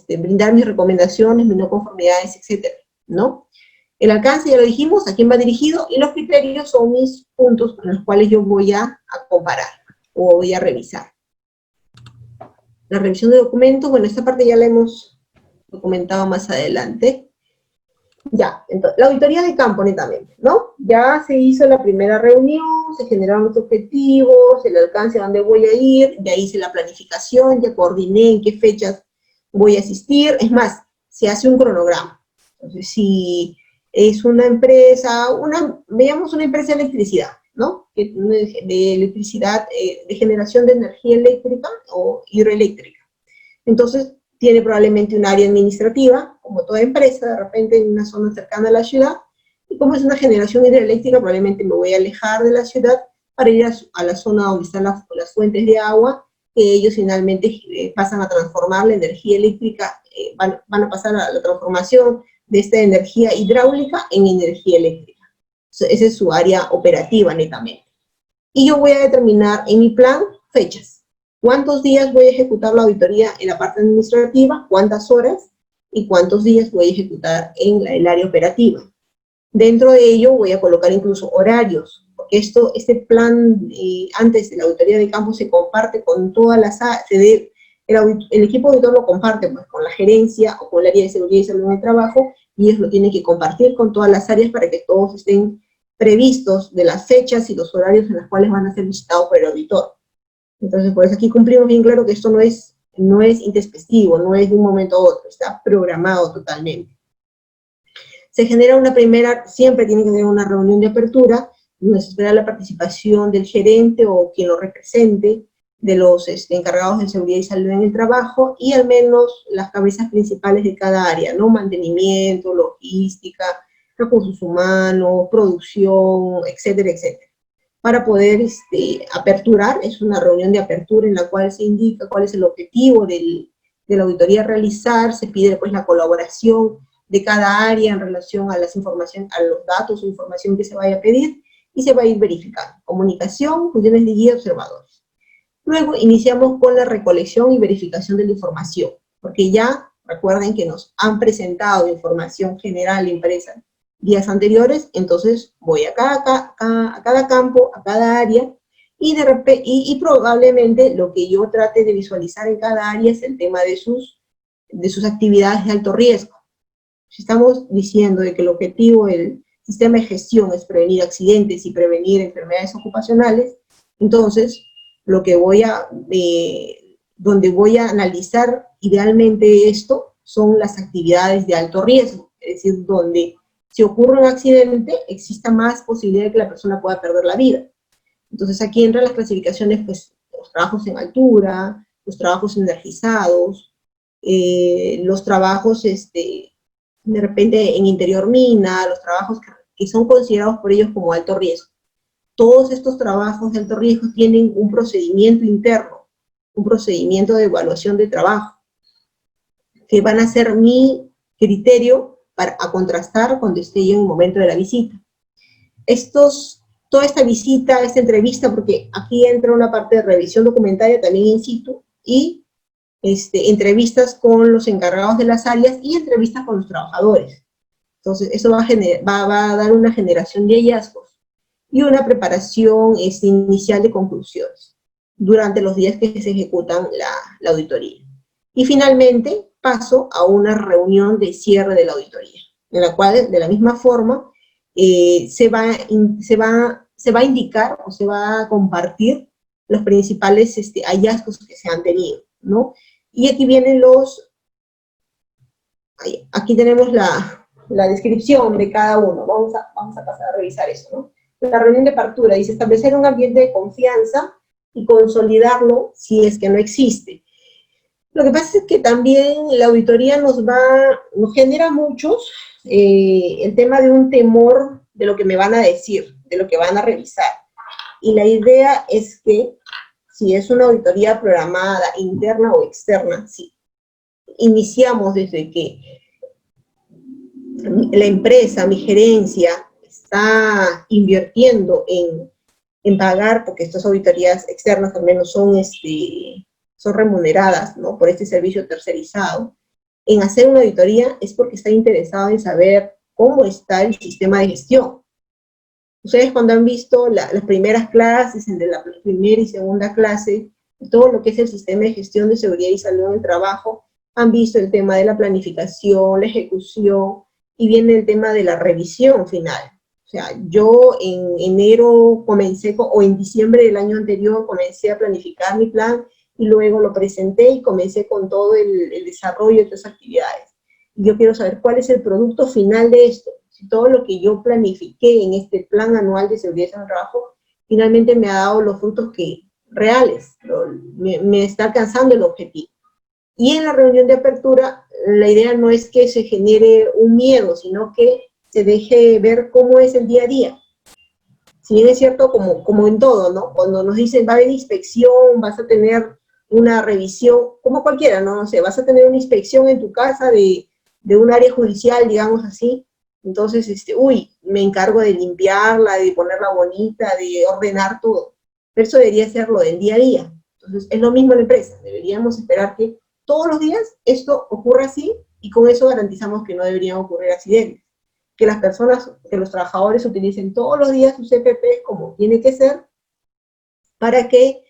brindar mis recomendaciones, mis no conformidades, etcétera, ¿no? El alcance ya lo dijimos, a quién va dirigido, y los criterios son mis puntos con los cuales yo voy a comparar o voy a revisar. La revisión de documentos, bueno, esta parte ya la hemos documentado más adelante. Ya, entonces, la auditoría de campo netamente, ¿no? Ya se hizo la primera reunión, se generaron los objetivos, el alcance a dónde voy a ir, ya hice la planificación, ya coordiné en qué fechas voy a asistir, es más, se hace un cronograma. Entonces, si es una empresa, veamos una empresa de electricidad, ¿no? De electricidad, de generación de energía eléctrica o hidroeléctrica. Entonces, tiene probablemente un área administrativa, como toda empresa, de repente en una zona cercana a la ciudad, y como es una generación hidroeléctrica, probablemente me voy a alejar de la ciudad para ir a la zona donde están las fuentes de agua, que ellos finalmente pasan a transformar la energía eléctrica, van a pasar a la transformación de esta energía hidráulica en energía eléctrica. Esa es su área operativa netamente. Y yo voy a determinar en mi plan fechas. ¿Cuántos días voy a ejecutar la auditoría en la parte administrativa? ¿Cuántas horas? ¿Y cuántos días voy a ejecutar en el área operativa? Dentro de ello voy a colocar incluso horarios, porque este plan antes de la auditoría de campo se comparte con todas las áreas, el equipo auditor lo comparte pues, con la gerencia o con el área de seguridad y salud en el trabajo, y ellos lo tienen que compartir con todas las áreas para que todos estén previstos de las fechas y los horarios en los cuales van a ser visitados por el auditor. Entonces, por eso aquí cumplimos bien claro que esto no es intempestivo, no es de un momento a otro, está programado totalmente. Se genera siempre tiene que tener una reunión de apertura, donde se espera la participación del gerente o quien lo represente, de los encargados de seguridad y salud en el trabajo, y al menos las cabezas principales de cada área, ¿no? Mantenimiento, logística, recursos humanos, producción, etcétera, etcétera. Para poder aperturar, es una reunión de apertura en la cual se indica cuál es el objetivo de la auditoría a realizar, se pide después la colaboración de cada área en relación a a los datos o información que se vaya a pedir, y se va a ir verificando. Comunicación, funciones de guía, observadores. Luego iniciamos con la recolección y verificación de la información, porque ya recuerden que nos han presentado información general de empresa días anteriores, entonces voy a cada campo, a cada área, y probablemente lo que yo trate de visualizar en cada área es el tema de sus actividades de alto riesgo. Si estamos diciendo de que el objetivo del sistema de gestión es prevenir accidentes y prevenir enfermedades ocupacionales, entonces lo que donde voy a analizar idealmente esto son las actividades de alto riesgo, es decir, donde si ocurre un accidente exista más posibilidad de que la persona pueda perder la vida. Entonces aquí entran las clasificaciones, pues, los trabajos en altura, los trabajos energizados, los trabajos de repente en interior mina, los trabajos que son considerados por ellos como alto riesgo. Todos estos trabajos de alto riesgo tienen un procedimiento interno, un procedimiento de evaluación de trabajo, que van a ser mi criterio a contrastar cuando esté yo en el momento de la visita. Toda esta visita, esta entrevista, porque aquí entra una parte de revisión documentaria también in situ, y entrevistas con los encargados de las áreas y entrevistas con los trabajadores. Entonces, eso va a dar una generación de hallazgos y una preparación inicial de conclusiones durante los días que se ejecutan la auditoría. Y finalmente, paso a una reunión de cierre de la auditoría, en la cual, de la misma forma, se va a indicar o se va a compartir los principales hallazgos que se han tenido, ¿no? Y aquí vienen aquí tenemos la descripción de cada uno. Vamos a pasar a revisar eso, ¿no? La reunión de apertura dice establecer un ambiente de confianza y consolidarlo si es que no existe. Lo que pasa es que también la auditoría nos genera muchos el tema de un temor de lo que me van a decir, de lo que van a revisar. Y la idea es que si es una auditoría programada, interna o externa, sí, iniciamos desde que la empresa, mi gerencia, está invirtiendo en pagar, porque estas auditorías externas al menos son remuneradas, ¿no?, por este servicio tercerizado. En hacer una auditoría es porque está interesado en saber cómo está el sistema de gestión. Ustedes cuando han visto las primeras clases, entre la primera y segunda clase, todo lo que es el sistema de gestión de seguridad y salud en el trabajo, han visto el tema de la planificación, la ejecución, y viene el tema de la revisión final. O sea, yo en enero o en diciembre del año anterior comencé a planificar mi plan, y luego lo presenté y comencé con todo el desarrollo de estas actividades. yo quiero saber cuál es el producto final de esto. Si todo lo que yo planifiqué en este plan anual de seguridad en el trabajo, finalmente me ha dado los frutos reales, me está alcanzando el objetivo. Y en la reunión de apertura, la idea no es que se genere un miedo, sino que se deje ver cómo es el día a día. Si bien es cierto, como en todo, ¿no? Cuando nos dicen va a haber inspección, vas a tener una revisión, como cualquiera, ¿no? No sé, vas a tener una inspección en tu casa de un área judicial, digamos así. Entonces, me encargo de limpiarla, de ponerla bonita, de ordenar todo. Pero eso debería ser lo del día a día. Entonces, es lo mismo en la empresa. Deberíamos esperar que todos los días esto ocurra así y con eso garantizamos que no deberían ocurrir accidentes. Que las personas, que los trabajadores utilicen todos los días sus EPP como tiene que ser para que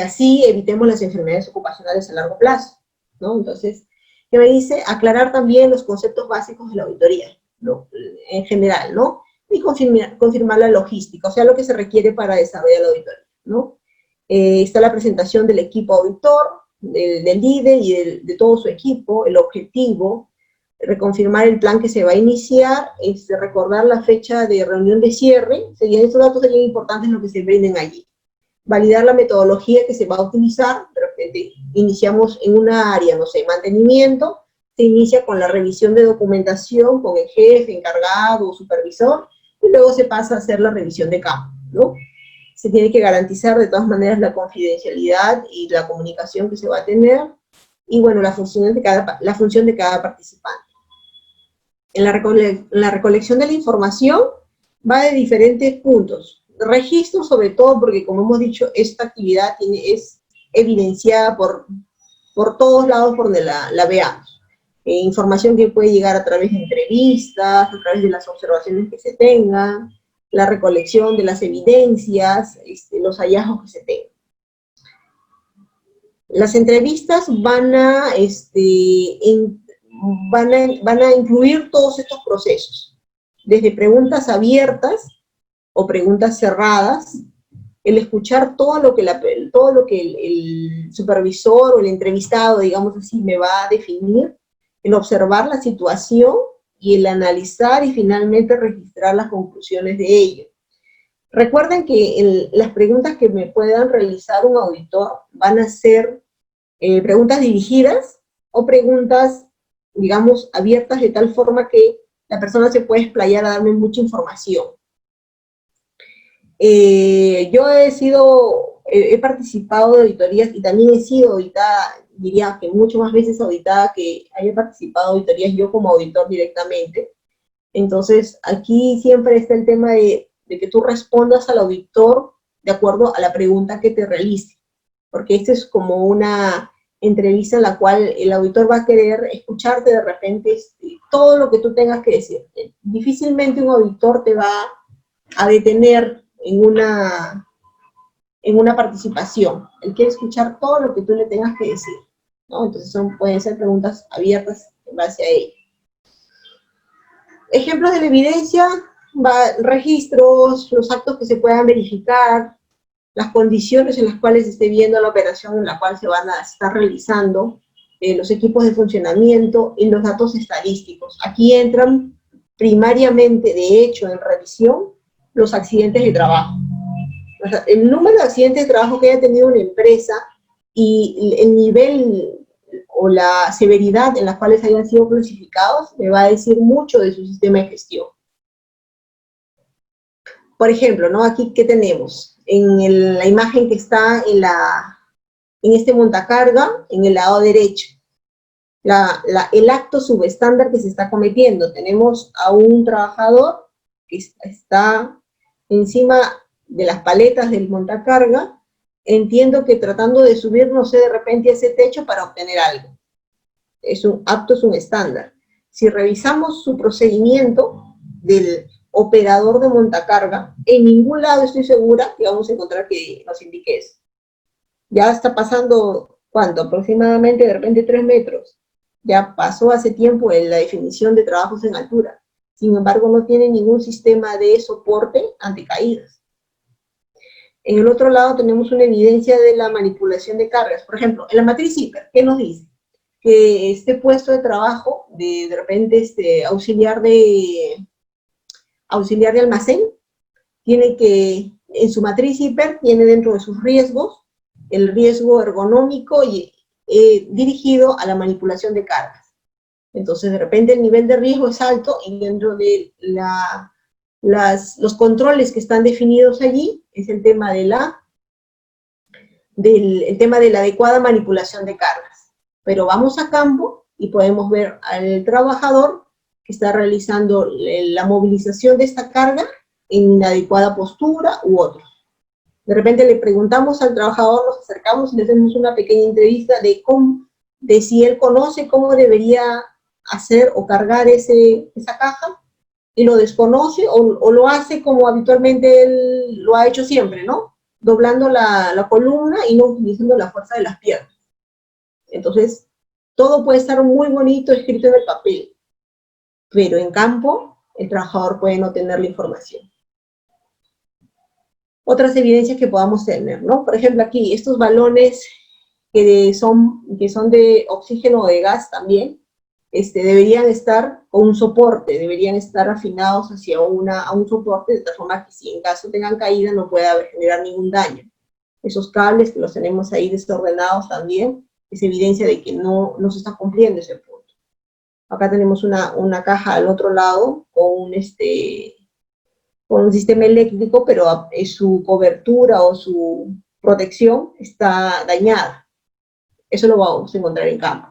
así evitemos las enfermedades ocupacionales a largo plazo, ¿no? Entonces, ¿qué me dice? Aclarar también los conceptos básicos de la auditoría, ¿no? En general, ¿no? Y confirmar la logística, o sea, lo que se requiere para desarrollar la auditoría, ¿no? Está la presentación del equipo auditor, del líder y de todo su equipo, el objetivo, reconfirmar el plan que se va a iniciar, recordar la fecha de reunión de cierre, estos datos serían importantes los que se brinden allí. Validar la metodología que se va a utilizar, de repente iniciamos en una área, no sé, mantenimiento, se inicia con la revisión de documentación con el jefe, encargado o supervisor, y luego se pasa a hacer la revisión de campo, ¿no? Se tiene que garantizar de todas maneras la confidencialidad y la comunicación que se va a tener, y bueno, la función de cada participante. En la recolección de la información va de diferentes puntos. Registro sobre todo porque, como hemos dicho, esta actividad es evidenciada por todos lados por donde la veamos. Información que puede llegar a través de entrevistas, a través de las observaciones que se tengan, la recolección de las evidencias, los hallazgos que se tengan. Las entrevistas van a incluir todos estos procesos, desde preguntas abiertas o preguntas cerradas, el escuchar todo lo que el supervisor o el entrevistado, digamos así, me va a definir, el observar la situación y el analizar y finalmente registrar las conclusiones de ello. Recuerden que las preguntas que me puedan realizar un auditor van a ser preguntas dirigidas o preguntas, digamos, abiertas de tal forma que la persona se puede explayar a darme mucha información. Yo he participado de auditorías y también he sido auditada, diría que mucho más veces auditada que haya participado de auditorías yo como auditor directamente. Entonces, aquí siempre está el tema de que tú respondas al auditor de acuerdo a la pregunta que te realice, porque esta es como una entrevista en la cual el auditor va a querer escucharte de repente todo lo que tú tengas que decir. Difícilmente un auditor te va a detener en una participación. Él quiere escuchar todo lo que tú le tengas que decir, ¿no? Entonces pueden ser preguntas abiertas en base a ello. Ejemplos de la evidencia, registros, los actos que se puedan verificar, las condiciones en las cuales se esté viendo la operación en la cual se van a estar realizando, los equipos de funcionamiento y los datos estadísticos. Aquí entran primariamente, de hecho, en revisión, los accidentes de trabajo. O sea, el número de accidentes de trabajo que haya tenido una empresa y el nivel o la severidad en las cuales hayan sido clasificados me va a decir mucho de su sistema de gestión. Por ejemplo, ¿no? Aquí, ¿qué tenemos? En la imagen que está en este montacarga, en el lado derecho, el acto subestándar que se está cometiendo. Tenemos a un trabajador que está encima de las paletas del montacarga, entiendo que tratando de subir, no sé, de repente a ese techo para obtener algo. Es un estándar. Si revisamos su procedimiento del operador de montacarga, en ningún lado estoy segura que vamos a encontrar que nos indique eso. Ya está pasando, ¿cuánto? Aproximadamente de repente 3 metros. Ya pasó hace tiempo en la definición de trabajos en altura. Sin embargo, no tiene ningún sistema de soporte ante caídas. En el otro lado tenemos una evidencia de la manipulación de cargas. Por ejemplo, en la matriz CIPER, ¿qué nos dice? que este puesto de trabajo, de repente auxiliar de almacén, tiene que, en su matriz hiper, tiene dentro de sus riesgos el riesgo ergonómico y dirigido a la manipulación de cargas. Entonces, de repente el nivel de riesgo es alto y dentro de los controles que están definidos allí es el tema de el tema de la adecuada manipulación de cargas. Pero vamos a campo y podemos ver al trabajador que está realizando la movilización de esta carga en inadecuada postura u otros. De repente le preguntamos al trabajador, nos acercamos y le hacemos una pequeña entrevista de si él conoce cómo debería hacer o cargar esa caja, y lo desconoce o lo hace como habitualmente él lo ha hecho siempre, ¿no? Doblando la columna y no utilizando la fuerza de las piernas. Entonces, todo puede estar muy bonito escrito en el papel, pero en campo el trabajador puede no tener la información. Otras evidencias que podamos tener, ¿no? Por ejemplo, aquí, estos balones que son de oxígeno o de gas también, deberían estar con un soporte, deberían estar afinados hacia a un soporte, de tal forma que si en caso tengan caída no pueda generar ningún daño. Esos cables que los tenemos ahí desordenados también, es evidencia de que no se está cumpliendo ese punto. Acá tenemos una caja al otro lado con un sistema eléctrico, pero su cobertura o su protección está dañada. Eso lo vamos a encontrar en campo.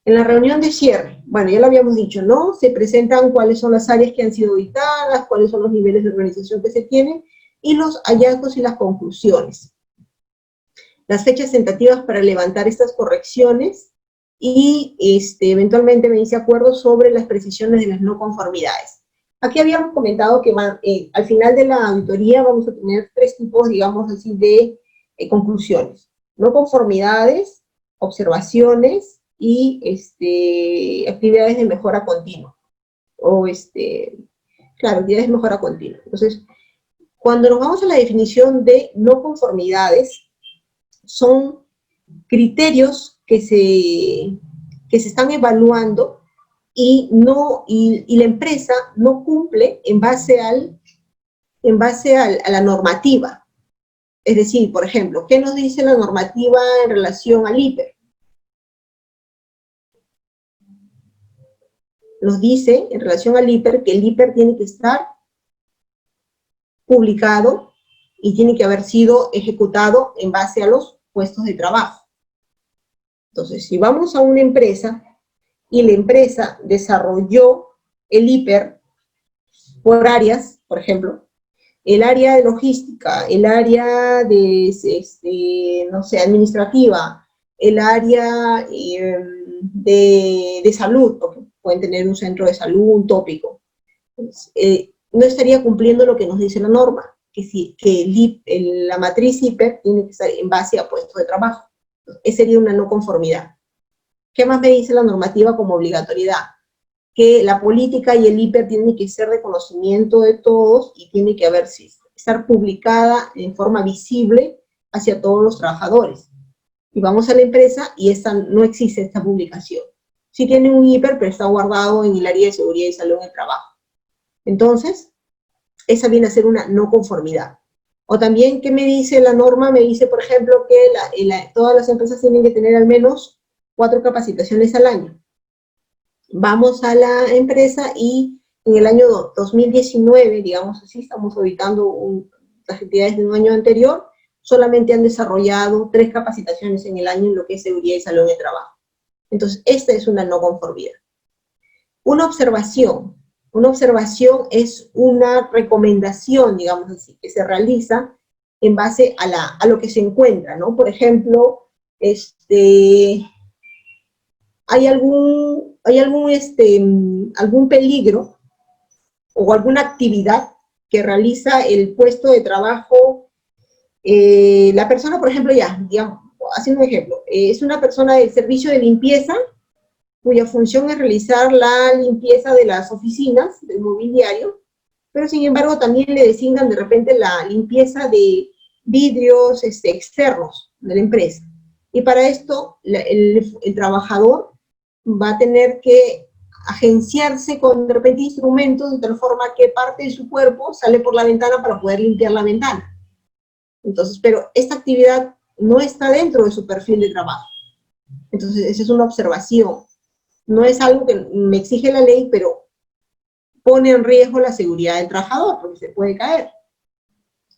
En la reunión de cierre, bueno, ya lo habíamos dicho, ¿no? Se presentan cuáles son las áreas que han sido auditadas, cuáles son los niveles de organización que se tienen, y los hallazgos y las conclusiones. Las fechas tentativas para levantar estas correcciones y eventualmente me dice acuerdos sobre las precisiones de las no conformidades. Aquí habíamos comentado que al final de la auditoría vamos a tener 3 tipos, digamos así, de conclusiones. No conformidades, observaciones y actividades de mejora continua. Claro, actividades de mejora continua. Entonces, cuando nos vamos a la definición de no conformidades, son criterios que se están evaluando y la empresa no cumple en base a la normativa. Es decir, por ejemplo, ¿qué nos dice la normativa en relación al hiper? Nos dice en relación al hiper que el hiper tiene que estar publicado y tiene que haber sido ejecutado en base a los puestos de trabajo. Entonces, si vamos a una empresa y la empresa desarrolló el hiper por áreas, por ejemplo, el área de logística, el área de, no sé, administrativa, el área de salud, porque pueden tener un centro de salud, un tópico, no estaría cumpliendo lo que nos dice la norma, que la matriz hiper tiene que estar en base a puestos de trabajo. Esa sería una no conformidad. ¿Qué más me dice la normativa como obligatoriedad? Que la política y el hiper tienen que ser de conocimiento de todos y tiene que estar publicada en forma visible hacia todos los trabajadores. Y vamos a la empresa y no existe esta publicación. Sí tiene un hiper, pero está guardado en el área de seguridad y salud en el trabajo. Entonces, esa viene a ser una no conformidad. O también, ¿qué me dice la norma? Me dice, por ejemplo, que todas las empresas tienen que tener al menos 4 capacitaciones al año. Vamos a la empresa y en el año 2019, digamos así, estamos auditando las actividades de un año anterior, solamente han desarrollado 3 capacitaciones en el año en lo que es seguridad y salud en el trabajo. Entonces, esta es una no conformidad. Una observación es una recomendación, digamos así, que se realiza en base a lo que se encuentra, ¿no? Por ejemplo, ¿hay algún peligro o alguna actividad que realiza el puesto de trabajo? La persona, por ejemplo, digamos, haciendo un ejemplo, es una persona del servicio de limpieza cuya función es realizar la limpieza de las oficinas, del mobiliario, pero sin embargo también le designan de repente la limpieza de vidrios externos de la empresa. Y para esto, el trabajador va a tener que agenciarse con, de repente, instrumentos de tal forma que parte de su cuerpo sale por la ventana para poder limpiar la ventana. Entonces, pero esta actividad no está dentro de su perfil de trabajo. Entonces, esa es una observación. No es algo que me exige la ley, pero pone en riesgo la seguridad del trabajador, porque se puede caer.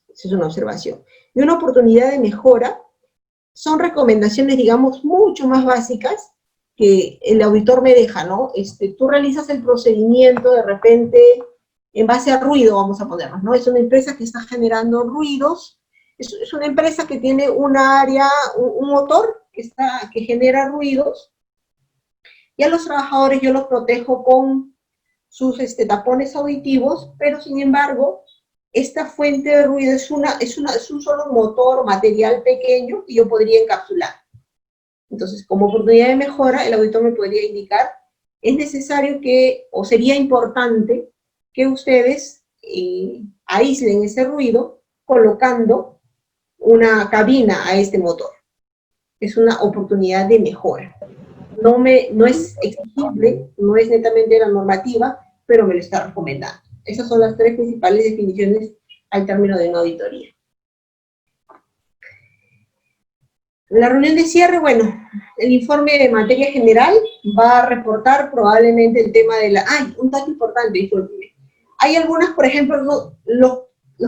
Esa es una observación. Y una oportunidad de mejora son recomendaciones, digamos, mucho más básicas que el auditor me deja, ¿no? Tú realizas el procedimiento de repente en base a ruido, vamos a ponernos, ¿no? Es una empresa que está generando ruidos, es una empresa que tiene una área, un motor que genera ruidos, y a los trabajadores yo los protejo con sus tapones auditivos, pero sin embargo, esta fuente de ruido es un solo motor material pequeño que yo podría encapsular. Entonces, como oportunidad de mejora, el auditor me podría indicar, es necesario que, o sería importante, que ustedes aíslen ese ruido colocando una cabina a este motor. Es una oportunidad de mejora. No es exigible, no es netamente la normativa, pero me lo está recomendando. Esas son las tres principales definiciones al término de una auditoría. La reunión de cierre, bueno, el informe de materia general va a reportar probablemente el tema de la... ¡Ay! Un dato importante, disculpe. Hay algunas, por ejemplo, los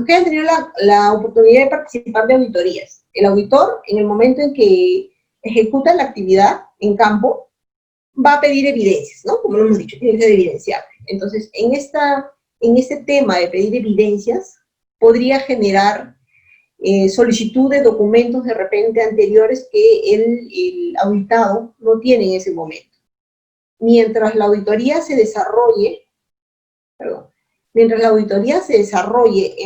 que han tenido la oportunidad de participar de auditorías. El auditor, en el momento en que ejecuta la actividad en campo, va a pedir evidencias, ¿no? Como lo hemos dicho, tiene que ser evidenciable. Entonces, en este tema de pedir evidencias, podría generar solicitud de documentos de repente anteriores que el auditado no tiene en ese momento. Mientras la auditoría se desarrolle, en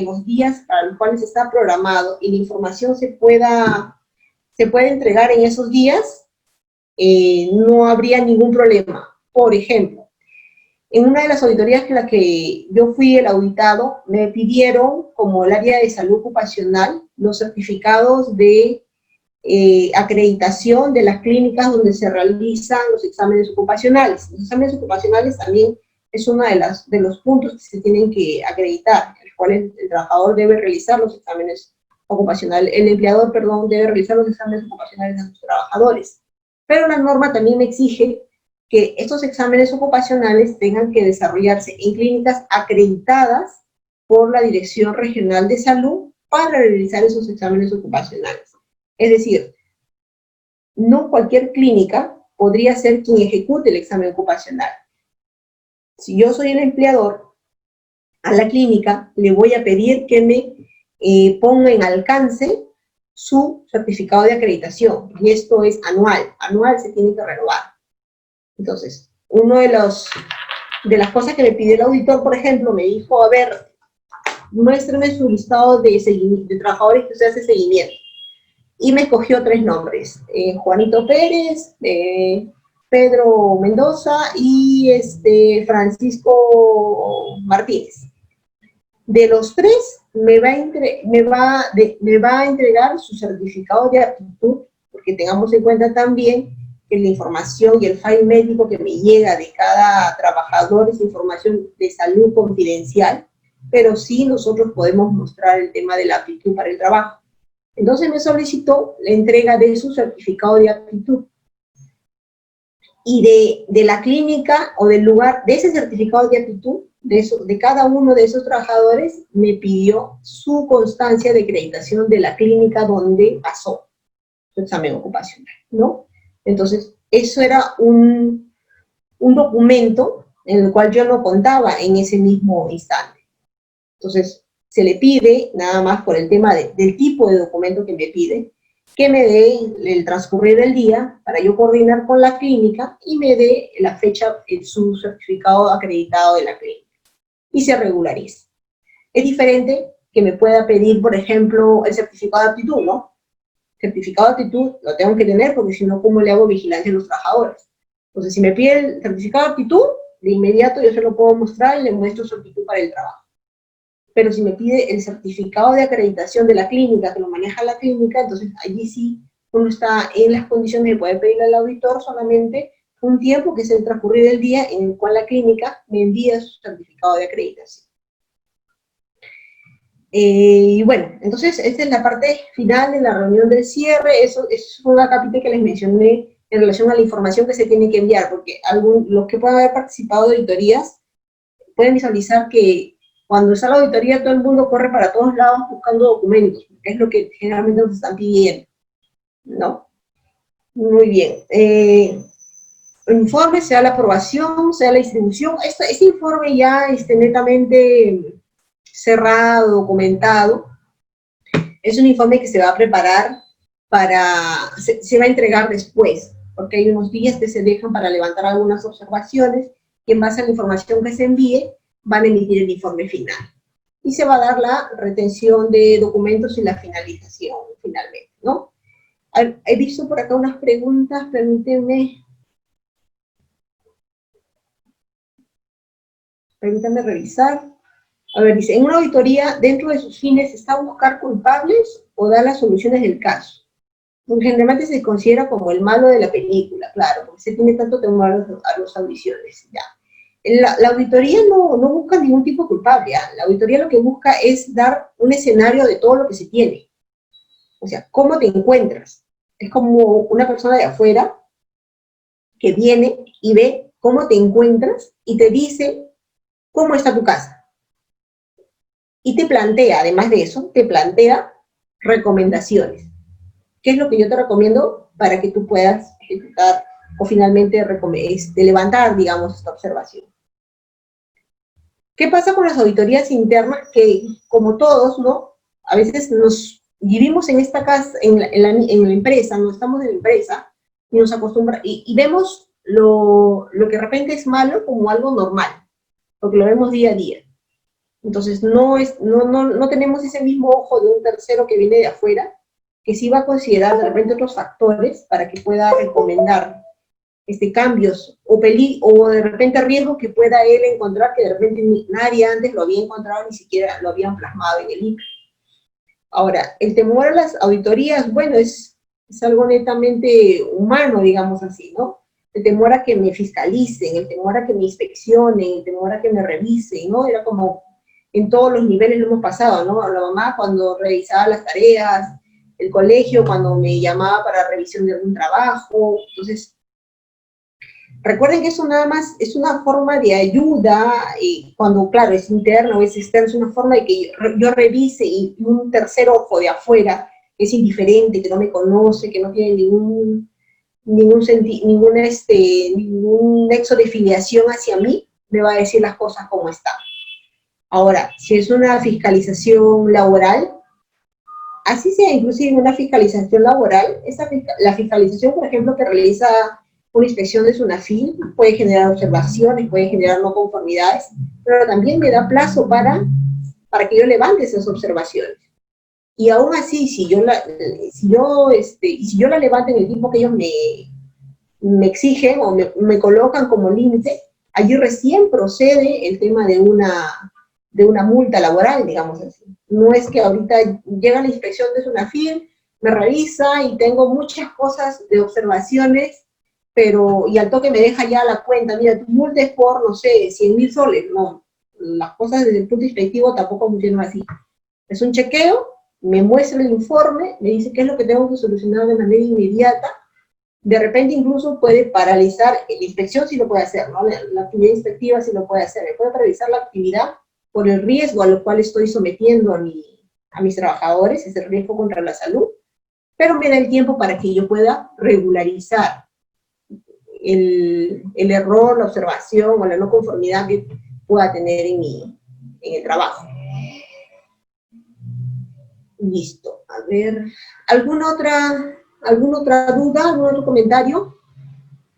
los días para los cuales está programado y la información se pueda entregar en esos días, no habría ningún problema. Por ejemplo, en una de las auditorías en la que yo fui el auditado, me pidieron, como el área de salud ocupacional, los certificados de acreditación de las clínicas donde se realizan los exámenes ocupacionales. Los exámenes ocupacionales también es uno de los puntos que se tienen que acreditar, en los cuales el trabajador debe realizar los exámenes ocupacionales, el empleador, perdón, debe realizar los exámenes ocupacionales de sus trabajadores. Pero la norma también me exige que estos exámenes ocupacionales tengan que desarrollarse en clínicas acreditadas por la Dirección Regional de Salud para realizar esos exámenes ocupacionales. Es decir, no cualquier clínica podría ser quien ejecute el examen ocupacional. Si yo soy el empleador, a la clínica le voy a pedir que me ponga en alcance su certificado de acreditación, y esto es anual se tiene que renovar. Entonces, una de las cosas que me pidió el auditor, por ejemplo, me dijo, a ver, muéstrame su listado de trabajadores que usted hace seguimiento. Y me escogió 3 nombres, Juanito Pérez, Pedro Mendoza y Francisco Martínez. De los 3, me va a entregar su certificado de aptitud, porque tengamos en cuenta también que la información y el file médico que me llega de cada trabajador es información de salud confidencial, pero sí nosotros podemos mostrar el tema de la aptitud para el trabajo. Entonces me solicitó la entrega de su certificado de aptitud. Y de la clínica o del lugar, de ese certificado de aptitud, de cada uno de esos trabajadores, me pidió su constancia de acreditación de la clínica donde pasó su examen ocupacional, ¿no? Entonces, eso era un documento en el cual yo no contaba en ese mismo instante. Entonces, se le pide, nada más por el tema del tipo de documento que me pide, que me dé el transcurrir del día para yo coordinar con la clínica y me dé la fecha, su certificado acreditado de la clínica. Y se regulariza. Es diferente que me pueda pedir, por ejemplo, el certificado de aptitud, ¿no? Certificado de aptitud lo tengo que tener porque si no, ¿cómo le hago vigilancia a los trabajadores? Entonces, si me pide el certificado de aptitud, de inmediato yo se lo puedo mostrar y le muestro su aptitud para el trabajo. Pero si me pide el certificado de acreditación de la clínica, que lo maneja la clínica, entonces allí sí uno está en las condiciones de poder pedirle al auditor solamente un tiempo, que es el transcurrir del día en el cual la clínica me envía su certificado de acreditación. Y bueno, entonces esta es la parte final de la reunión del cierre. Eso es un capítulo que les mencioné en relación a la información que se tiene que enviar, porque los que puedan haber participado de auditorías pueden visualizar que cuando está la auditoría todo el mundo corre para todos lados buscando documentos, que es lo que generalmente nos están pidiendo, ¿no? Muy bien. El informe, sea la aprobación, sea la distribución. Este informe ya netamente cerrado, documentado, es un informe que se va a preparar se va a entregar después, porque hay unos días que se dejan para levantar algunas observaciones y en base a la información que se envíe van a emitir el informe final. Y se va a dar la retención de documentos y la finalización finalmente, ¿no? He visto por acá unas preguntas, permítanme revisar. A ver, dice, en una auditoría, dentro de sus fines, ¿está a buscar culpables o dar las soluciones del caso? Generalmente se considera como el malo de la película, claro, porque se tiene tanto temor a las audiciones, ya. La auditoría no busca ningún tipo de culpable, ¿eh? La auditoría lo que busca es dar un escenario de todo lo que se tiene. O sea, ¿cómo te encuentras? Es como una persona de afuera que viene y ve cómo te encuentras y te dice cómo está tu casa. Y te plantea, además de eso, te plantea recomendaciones. ¿Qué es lo que yo te recomiendo para que tú puedas ejecutar o finalmente levantar, digamos, esta observación? ¿Qué pasa con las auditorías internas? Que, como todos, ¿no? A veces nos vivimos en esta casa, en la empresa, no estamos en la empresa, y nos acostumbramos, y vemos lo que de repente es malo como algo normal, porque lo vemos día a día. Entonces, no tenemos ese mismo ojo de un tercero que viene de afuera, que sí va a considerar de repente otros factores para que pueda recomendar cambios o de repente riesgos que pueda él encontrar que de repente nadie antes lo había encontrado, ni siquiera lo habían plasmado en el ICA. Ahora, el temor a las auditorías, bueno, es algo netamente humano, digamos así, ¿no? El temor a que me fiscalicen, el temor a que me inspeccionen, el temor a que me revisen, ¿no? Era como en todos los niveles lo hemos pasado, ¿no? La mamá cuando revisaba las tareas, el colegio cuando me llamaba para revisión de algún trabajo. Entonces, recuerden que eso nada más es una forma de ayuda, y cuando, claro, es interno o es externo, es una forma de que yo revise y un tercer ojo de afuera, que es indiferente, que no me conoce, que no tiene ningún nexo de filiación hacia mí, me va a decir las cosas como están. Ahora, si es una fiscalización laboral, así sea inclusive una fiscalización laboral, la fiscalización, por ejemplo, que realiza una inspección de SUNAFIL, puede generar observaciones, puede generar no conformidades, pero también me da plazo para que yo levante esas observaciones. Y aún así, si yo la levanto en el tiempo que ellos me exigen o me colocan como límite, allí recién procede el tema de una multa laboral, digamos así. No es que ahorita llega la inspección de SUNAFIL, me revisa y tengo muchas cosas de observaciones, y al toque me deja ya la cuenta, mira, tu multa es por, no sé, 100.000 soles. No, las cosas desde el punto inspectivo tampoco funcionan así. Es un chequeo, me muestra el informe, me dice qué es lo que tengo que solucionar de manera inmediata. De repente incluso puede paralizar la inspección, si lo puede hacer, ¿no? La actividad inspectiva si lo puede hacer, me puede paralizar la actividad por el riesgo a lo cual estoy sometiendo a mis trabajadores, es el riesgo contra la salud, pero me da el tiempo para que yo pueda regularizar el error, la observación o la no conformidad que pueda tener en el trabajo. Listo. A ver, ¿alguna otra duda, algún otro comentario?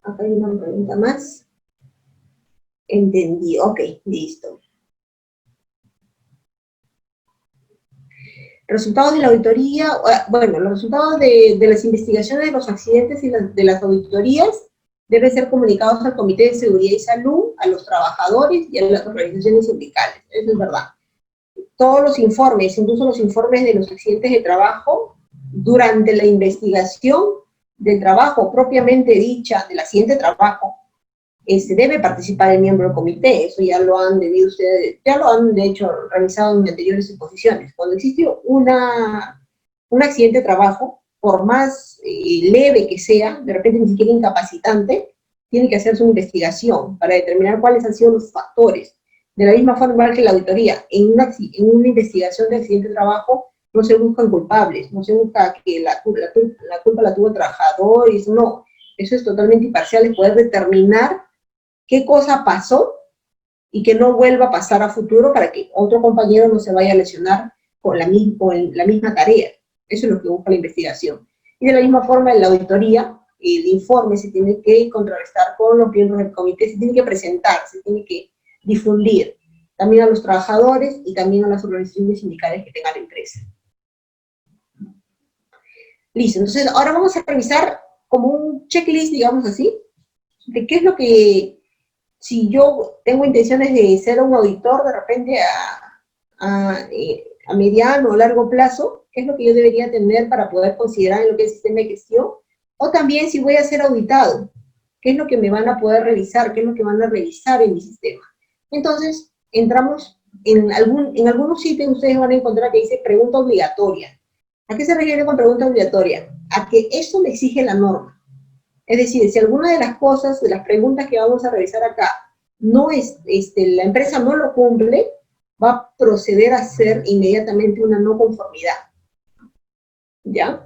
Acá hay una pregunta más. Entendí, ok, listo. Resultados de la auditoría, bueno, los resultados de las investigaciones de los accidentes y de las auditorías deben ser comunicados al Comité de Seguridad y Salud, a los trabajadores y a las organizaciones sindicales. Eso es verdad. Todos los informes, incluso los informes de los accidentes de trabajo, durante la investigación del trabajo propiamente dicha, del accidente de trabajo, debe participar el miembro del comité. Eso ya lo han debido ustedes, ya lo han de hecho realizado en anteriores exposiciones. Cuando existe un accidente de trabajo, por más leve que sea, de repente ni siquiera incapacitante, tiene que hacerse una investigación para determinar cuáles han sido los factores. De la misma forma que la auditoría, en una investigación de accidente de trabajo, no se buscan culpables, no se busca que la culpa la tuvo el trabajador, y eso no. Eso es totalmente imparcial, es poder determinar qué cosa pasó y que no vuelva a pasar a futuro para que otro compañero no se vaya a lesionar con la misma tarea. Eso es lo que busca la investigación. Y de la misma forma, en la auditoría, el informe se tiene que contrarrestar con los miembros del comité, se tiene que presentar, se tiene que difundir también a los trabajadores y también a las organizaciones sindicales que tenga la empresa. Listo, entonces ahora vamos a revisar como un checklist, digamos así, de qué es lo que, si yo tengo intenciones de ser un auditor de repente a mediano o largo plazo, qué es lo que yo debería tener para poder considerar en lo que es el sistema de gestión, o también si voy a ser auditado, qué es lo que me van a poder revisar, qué es lo que van a revisar en mi sistema. Entonces, entramos en algunos sitios, ustedes van a encontrar que dice pregunta obligatoria. ¿A qué se refiere con pregunta obligatoria? A que eso me exige la norma. Es decir, si alguna de las cosas, de las preguntas que vamos a revisar acá, no es, la empresa no lo cumple, va a proceder a hacer inmediatamente una no conformidad. ¿Ya?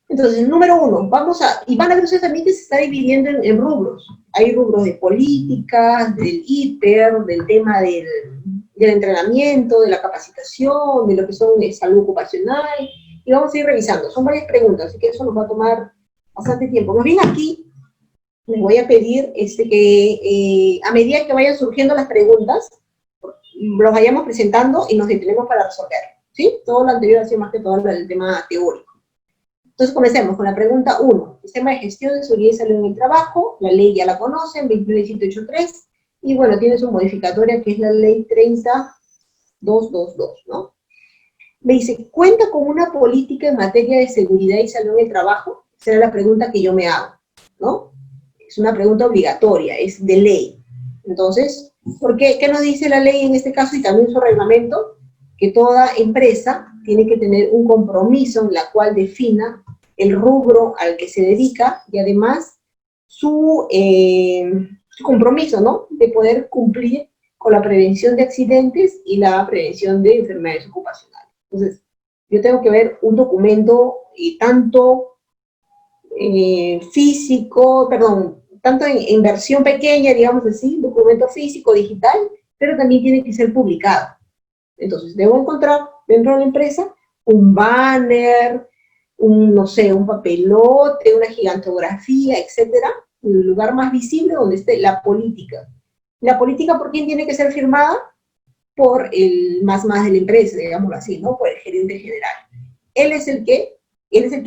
Entonces, número uno, y van a ver ustedes también que se está dividiendo en rubros. Hay rubros de políticas, del ITER, del tema del entrenamiento, de la capacitación, de lo que son de salud ocupacional, y vamos a ir revisando. Son varias preguntas, así que eso nos va a tomar bastante tiempo. Más bien aquí les voy a pedir que a medida que vayan surgiendo las preguntas, los vayamos presentando y nos detenemos para resolver, ¿sí? Todo lo anterior ha sido más que todo el tema teórico. Entonces comencemos con la pregunta 1. Sistema de gestión de seguridad y salud en el trabajo. La ley ya la conocen, 21.183, y bueno, tiene su modificatoria que es la ley 30.222, ¿no? Me dice, ¿cuenta con una política en materia de seguridad y salud en el trabajo? Esa era la pregunta que yo me hago, ¿no? Es una pregunta obligatoria, es de ley. Entonces, ¿por qué? ¿Qué nos dice la ley en este caso y también su reglamento? Que toda empresa tiene que tener un compromiso en la cual defina el rubro al que se dedica y además su compromiso, ¿no? De poder cumplir con la prevención de accidentes y la prevención de enfermedades ocupacionales. Entonces, yo tengo que ver un documento tanto tanto en versión pequeña, digamos así, documento físico, digital, pero también tiene que ser publicado. Entonces, debo encontrar dentro de la empresa un banner, no sé, un papelote, una gigantografía, etcétera, el lugar más visible donde esté la política. ¿La política por quién tiene que ser firmada? Por el más de la empresa, digámoslo así, ¿no? Por el gerente general. Él es el que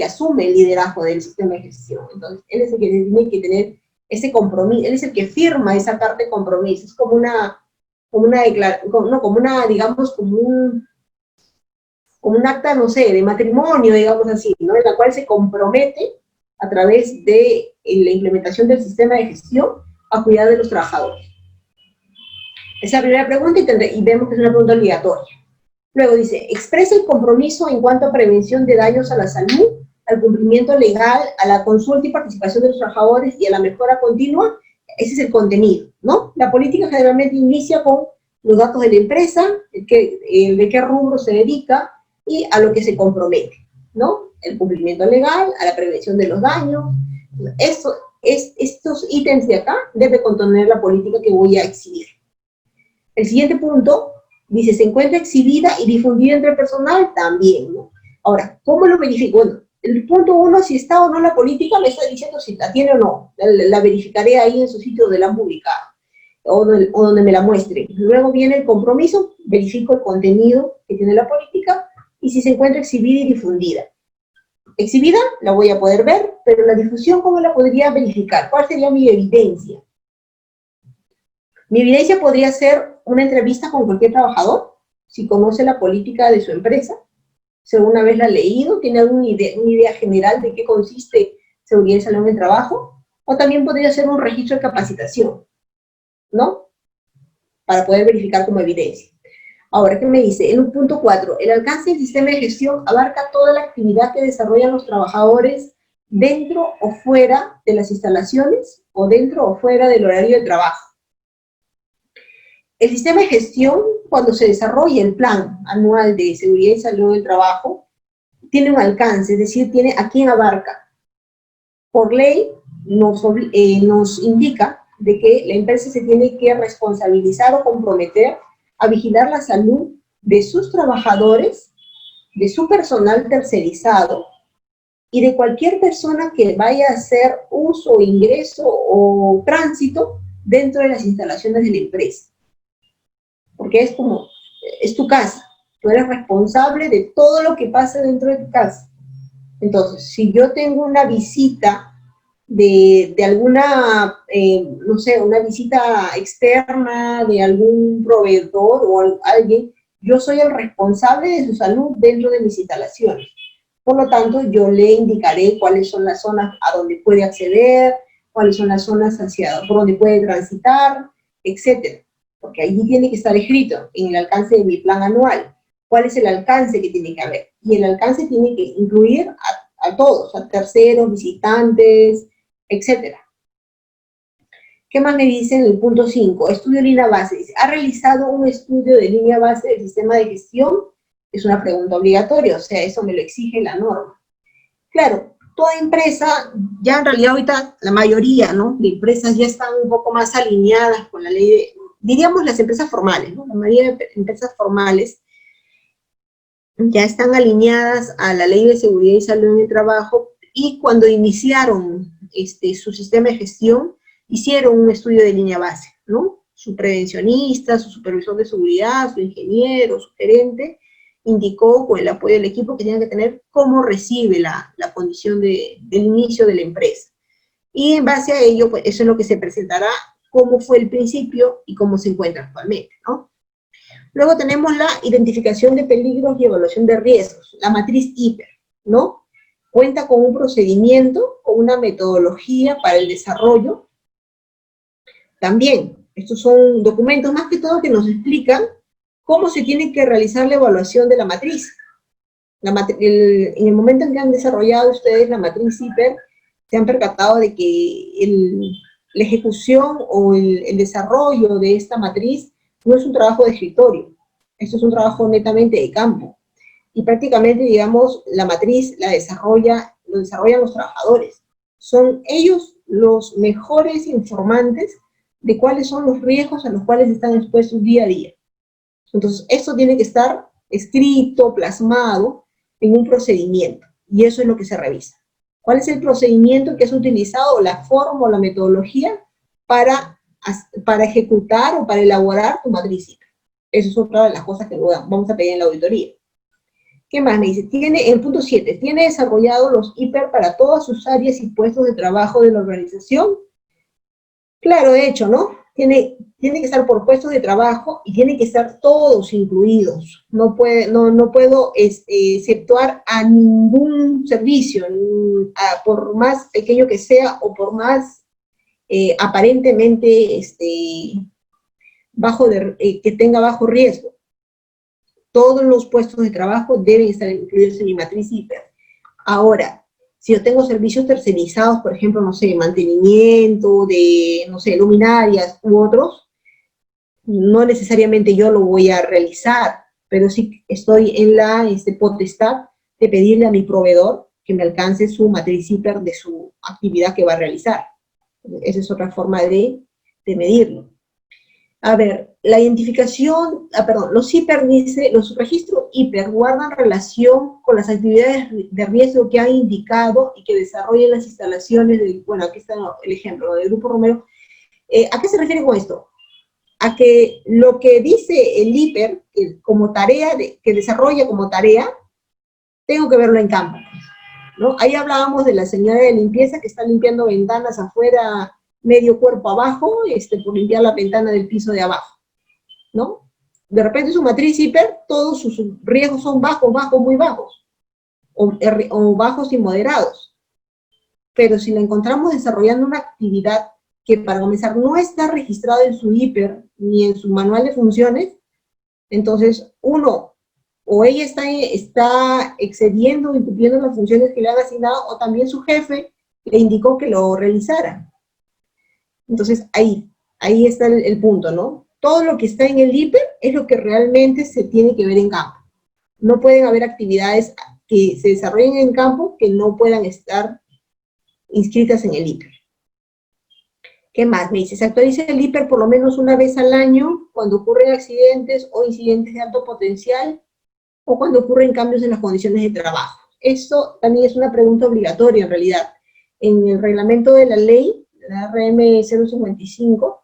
asume el liderazgo del sistema de gestión. Entonces, él es el que tiene que tener ese compromiso, él es el que firma esa carta de compromiso. Es como digamos, como un acta, no sé, de matrimonio, digamos así, ¿no? En la cual se compromete a través de la implementación del sistema de gestión a cuidar de los trabajadores. Esa es la primera pregunta y vemos que es una pregunta obligatoria. Luego dice, expresa el compromiso en cuanto a prevención de daños a la salud, al cumplimiento legal, a la consulta y participación de los trabajadores y a la mejora continua. Ese es el contenido, ¿no? La política generalmente inicia con los datos de la empresa, de qué rubro se dedica y a lo que se compromete, ¿no? El cumplimiento legal, a la prevención de los daños. Estos ítems de acá debe contener la política que voy a exhibir. El siguiente punto dice, ¿se encuentra exhibida y difundida entre el personal? También, ¿no? Ahora, ¿cómo lo verifico? Bueno, el punto 1, si está o no la política, me está diciendo si la tiene o no. La verificaré ahí en su sitio donde la han publicado, o donde me la muestre. Luego viene el compromiso, verifico el contenido que tiene la política, y si se encuentra exhibida y difundida. Exhibida, la voy a poder ver, pero la difusión, ¿cómo la podría verificar? ¿Cuál sería mi evidencia? Mi evidencia podría ser una entrevista con cualquier trabajador, si conoce la política de su empresa, Si alguna vez la ha leído, tiene alguna idea, una idea general de qué consiste seguridad y salud en el trabajo, o también podría ser un registro de capacitación, ¿no? Para poder verificar como evidencia. Ahora, ¿qué me dice? En un punto 4, el alcance del sistema de gestión abarca toda la actividad que desarrollan los trabajadores dentro o fuera de las instalaciones o dentro o fuera del horario de trabajo. El sistema de gestión, cuando se desarrolla el plan anual de seguridad y salud del trabajo, tiene un alcance, es decir, tiene a quién abarca. Por ley nos indica de que la empresa se tiene que responsabilizar o comprometer a vigilar la salud de sus trabajadores, de su personal tercerizado y de cualquier persona que vaya a hacer uso, ingreso o tránsito dentro de las instalaciones de la empresa. Porque es tu casa, tú eres responsable de todo lo que pasa dentro de tu casa. Entonces, si yo tengo una visita de alguna, no sé, una visita externa de algún proveedor o alguien, yo soy el responsable de su salud dentro de mis instalaciones. Por lo tanto, yo le indicaré cuáles son las zonas a donde puede acceder, cuáles son las zonas por donde puede transitar, etcétera. Porque allí tiene que estar escrito en el alcance de mi plan anual. ¿Cuál es el alcance que tiene que haber? Y el alcance tiene que incluir a todos, a terceros, visitantes, etcétera. ¿Qué más me dice en el punto 5? Estudio de línea base. Dice, ¿ha realizado un estudio de línea base del sistema de gestión? Es una pregunta obligatoria, o sea, eso me lo exige la norma. Claro, toda empresa, ya en realidad ahorita la mayoría, ¿no?, de empresas ya están un poco más alineadas con la ley de, diríamos las empresas formales, ¿no? La mayoría de empresas formales ya están alineadas a la ley de seguridad y salud en el trabajo, y cuando iniciaron su sistema de gestión, hicieron un estudio de línea base, ¿no? Su prevencionista, su supervisor de seguridad, su ingeniero, su gerente, indicó con el apoyo del equipo que tenían que tener cómo recibe la condición del inicio de la empresa. Y en base a ello, pues eso es lo que se presentará, cómo fue el principio y cómo se encuentra actualmente, ¿no? Luego tenemos la identificación de peligros y evaluación de riesgos, la matriz IPER, ¿no? Cuenta con un procedimiento, con una metodología para el desarrollo. También, estos son documentos más que todo que nos explican cómo se tiene que realizar la evaluación de la matriz. En el momento en que han desarrollado ustedes la matriz IPER, se han percatado de que la ejecución o el desarrollo de esta matriz no es un trabajo de escritorio, esto es un trabajo netamente de campo. Y prácticamente, digamos, la matriz lo desarrollan los trabajadores. Son ellos los mejores informantes de cuáles son los riesgos a los cuales están expuestos día a día. Entonces, esto tiene que estar escrito, plasmado en un procedimiento, y eso es lo que se revisa. ¿Cuál es el procedimiento que es utilizado, la forma o la metodología para ejecutar o para elaborar tu matriz IPER? Eso es otra de las cosas que vamos a pedir en la auditoría. ¿Qué más me dice? En punto 7, ¿tiene desarrollado los IPER para todas sus áreas y puestos de trabajo de la organización? Claro, de hecho, ¿no? Tiene que estar por puestos de trabajo y tienen que estar todos incluidos. No puedo exceptuar a ningún servicio, por más pequeño que sea o por más aparentemente que tenga bajo riesgo. Todos los puestos de trabajo deben estar incluidos en mi matriz IPER. Ahora, si yo tengo servicios tercerizados, por ejemplo, no sé, mantenimiento de, no sé, luminarias u otros, no necesariamente yo lo voy a realizar, pero sí estoy en la potestad de pedirle a mi proveedor que me alcance su matriz IPER de su actividad que va a realizar. Esa es otra forma de medirlo. A ver, la identificación, los IPER dice, los registros IPER guardan relación con las actividades de riesgo que han indicado y que desarrollan las instalaciones bueno, aquí está el ejemplo del Grupo Romero. ¿A qué se refiere con esto? A que lo que dice el IPER como tarea, que desarrolla como tarea, tengo que verlo en campo, ¿no? Ahí hablábamos de la señora de limpieza que está limpiando ventanas afuera, medio cuerpo abajo, por limpiar la ventana del piso de abajo, ¿no? De repente su matriz IPER, todos sus riesgos son bajos, muy bajos. o bajos y moderados. Pero si la encontramos desarrollando una actividad que para comenzar no está registrada en su hiper ni en su manual de funciones, entonces uno, o ella está excediendo, incumpliendo las funciones que le han asignado, o también su jefe le indicó que lo realizara. Entonces ahí está el punto, ¿no? Todo lo que está en el hiper es lo que realmente se tiene que ver en campo. No pueden haber actividades que se desarrollen en campo que no puedan estar inscritas en el hiper. ¿Qué más? Me dice, se actualiza el hiper por lo menos una vez al año cuando ocurren accidentes o incidentes de alto potencial o cuando ocurren cambios en las condiciones de trabajo. Esto también es una pregunta obligatoria en realidad. En el reglamento de la ley, la RM 055,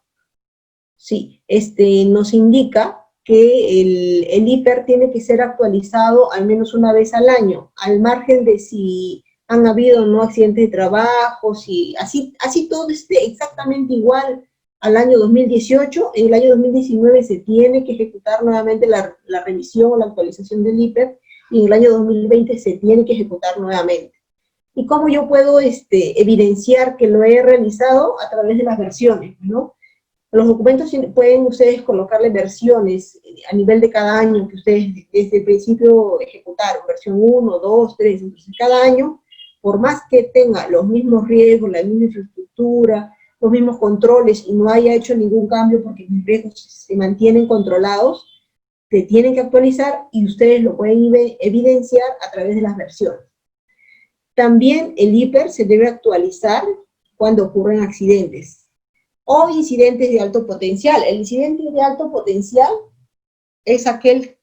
sí, nos indica que el hiper tiene que ser actualizado al menos una vez al año, al margen de si han habido o no accidentes de trabajo, si así todo esté exactamente igual al año 2018, en el año 2019 se tiene que ejecutar nuevamente la revisión o la actualización del hiper, y en el año 2020 se tiene que ejecutar nuevamente. ¿Y cómo yo puedo evidenciar que lo he realizado? A través de las versiones, ¿no? Los documentos pueden ustedes colocarle versiones a nivel de cada año que ustedes desde el principio ejecutaron, versión 1, 2, 3, entonces cada año, por más que tenga los mismos riesgos, la misma infraestructura, los mismos controles y no haya hecho ningún cambio porque los riesgos se mantienen controlados, se tienen que actualizar y ustedes lo pueden evidenciar a través de las versiones. También el hiper se debe actualizar cuando ocurren accidentes o incidentes de alto potencial. El incidente de alto potencial es aquel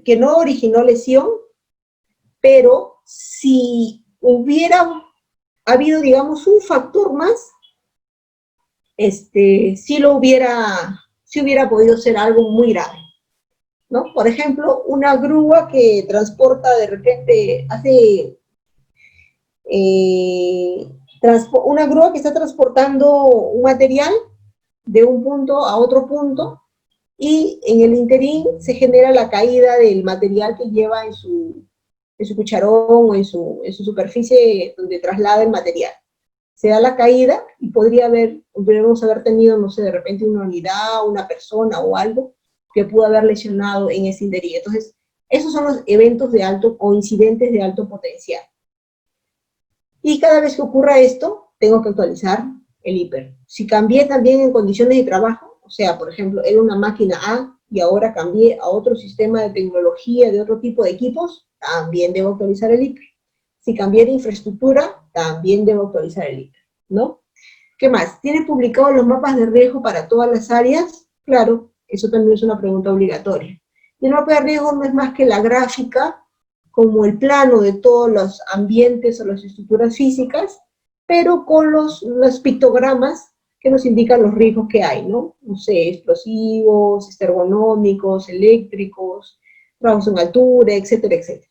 que no originó lesión, pero si hubiera habido, digamos, un factor más, sí hubiera podido ser algo muy grave, ¿no? Por ejemplo, una grúa que transporta de repente, una grúa que está transportando un material de un punto a otro punto, y en el interín se genera la caída del material que lleva en su cucharón o en su superficie donde traslada el material. Se da la caída y podríamos haber tenido, no sé, de repente una unidad, una persona o algo que pudo haber lesionado en ese interín. Entonces, esos son los eventos de alto o incidentes de alto potencial. Y cada vez que ocurra esto, tengo que actualizar el hiper. Si cambié también en condiciones de trabajo, o sea, por ejemplo, era una máquina A y ahora cambié a otro sistema de tecnología, de otro tipo de equipos, también debo actualizar el hiper. Si cambié de infraestructura, también debo actualizar el hiper, ¿no? ¿Qué más? ¿Tiene publicados los mapas de riesgo para todas las áreas? Claro, eso también es una pregunta obligatoria. Y el mapa de riesgo no es más que la gráfica, como el plano de todos los ambientes o las estructuras físicas, pero con los pictogramas que nos indican los riesgos que hay, ¿no? No sé, explosivos, ergonómicos, eléctricos, trabajos en altura, etcétera, etcétera.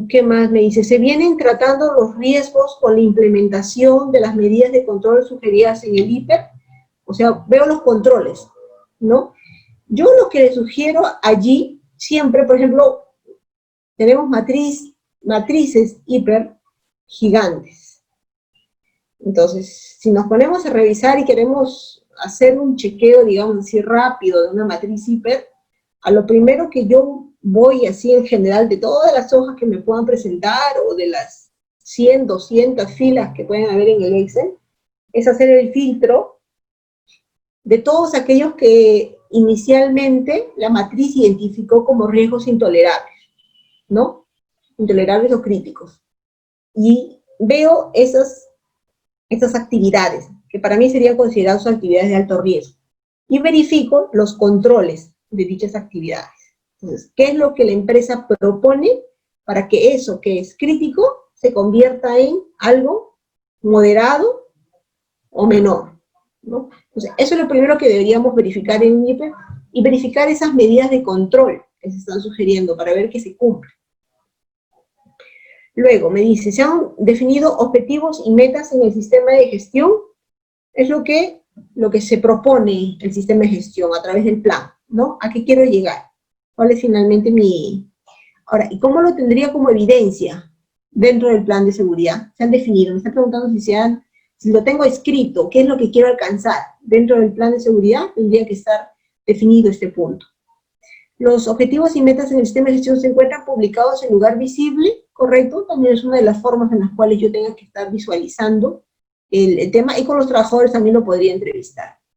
¿Qué más me dice? Se vienen tratando los riesgos con la implementación de las medidas de control sugeridas en el hiper. O sea, veo los controles, ¿no? Yo lo que les sugiero allí, siempre, por ejemplo, tenemos matrices hiper gigantes. Entonces, si nos ponemos a revisar y queremos hacer un chequeo, digamos así, rápido de una matriz hiper, a lo primero que yo voy así en general de todas las hojas que me puedan presentar o de las 100, 200 filas que pueden haber en el Excel, es hacer el filtro de todos aquellos que inicialmente la matriz identificó como riesgos intolerables, ¿no? Intolerables o críticos. Y veo esas actividades, que para mí serían consideradas actividades de alto riesgo, y verifico los controles de dichas actividades. Entonces, ¿qué es lo que la empresa propone para que eso que es crítico se convierta en algo moderado o menor, ¿no? Entonces, eso es lo primero que deberíamos verificar en un hiper, y verificar esas medidas de control que se están sugiriendo para ver que se cumplen. Luego me dice, se han definido objetivos y metas en el sistema de gestión. Es lo que se propone el sistema de gestión a través del plan, ¿no? ¿A qué quiero llegar? ¿Cuál es finalmente Ahora, ¿y cómo lo tendría como evidencia dentro del plan de seguridad? Se han definido, me están preguntando si lo tengo escrito, qué es lo que quiero alcanzar. Dentro del plan de seguridad tendría que estar definido este punto. Los objetivos y metas en el sistema de gestión se encuentran publicados en lugar visible, ¿correcto? También es una de las formas en las cuales yo tenga que estar visualizando el tema, y con los trabajadores también lo podría entrevistar.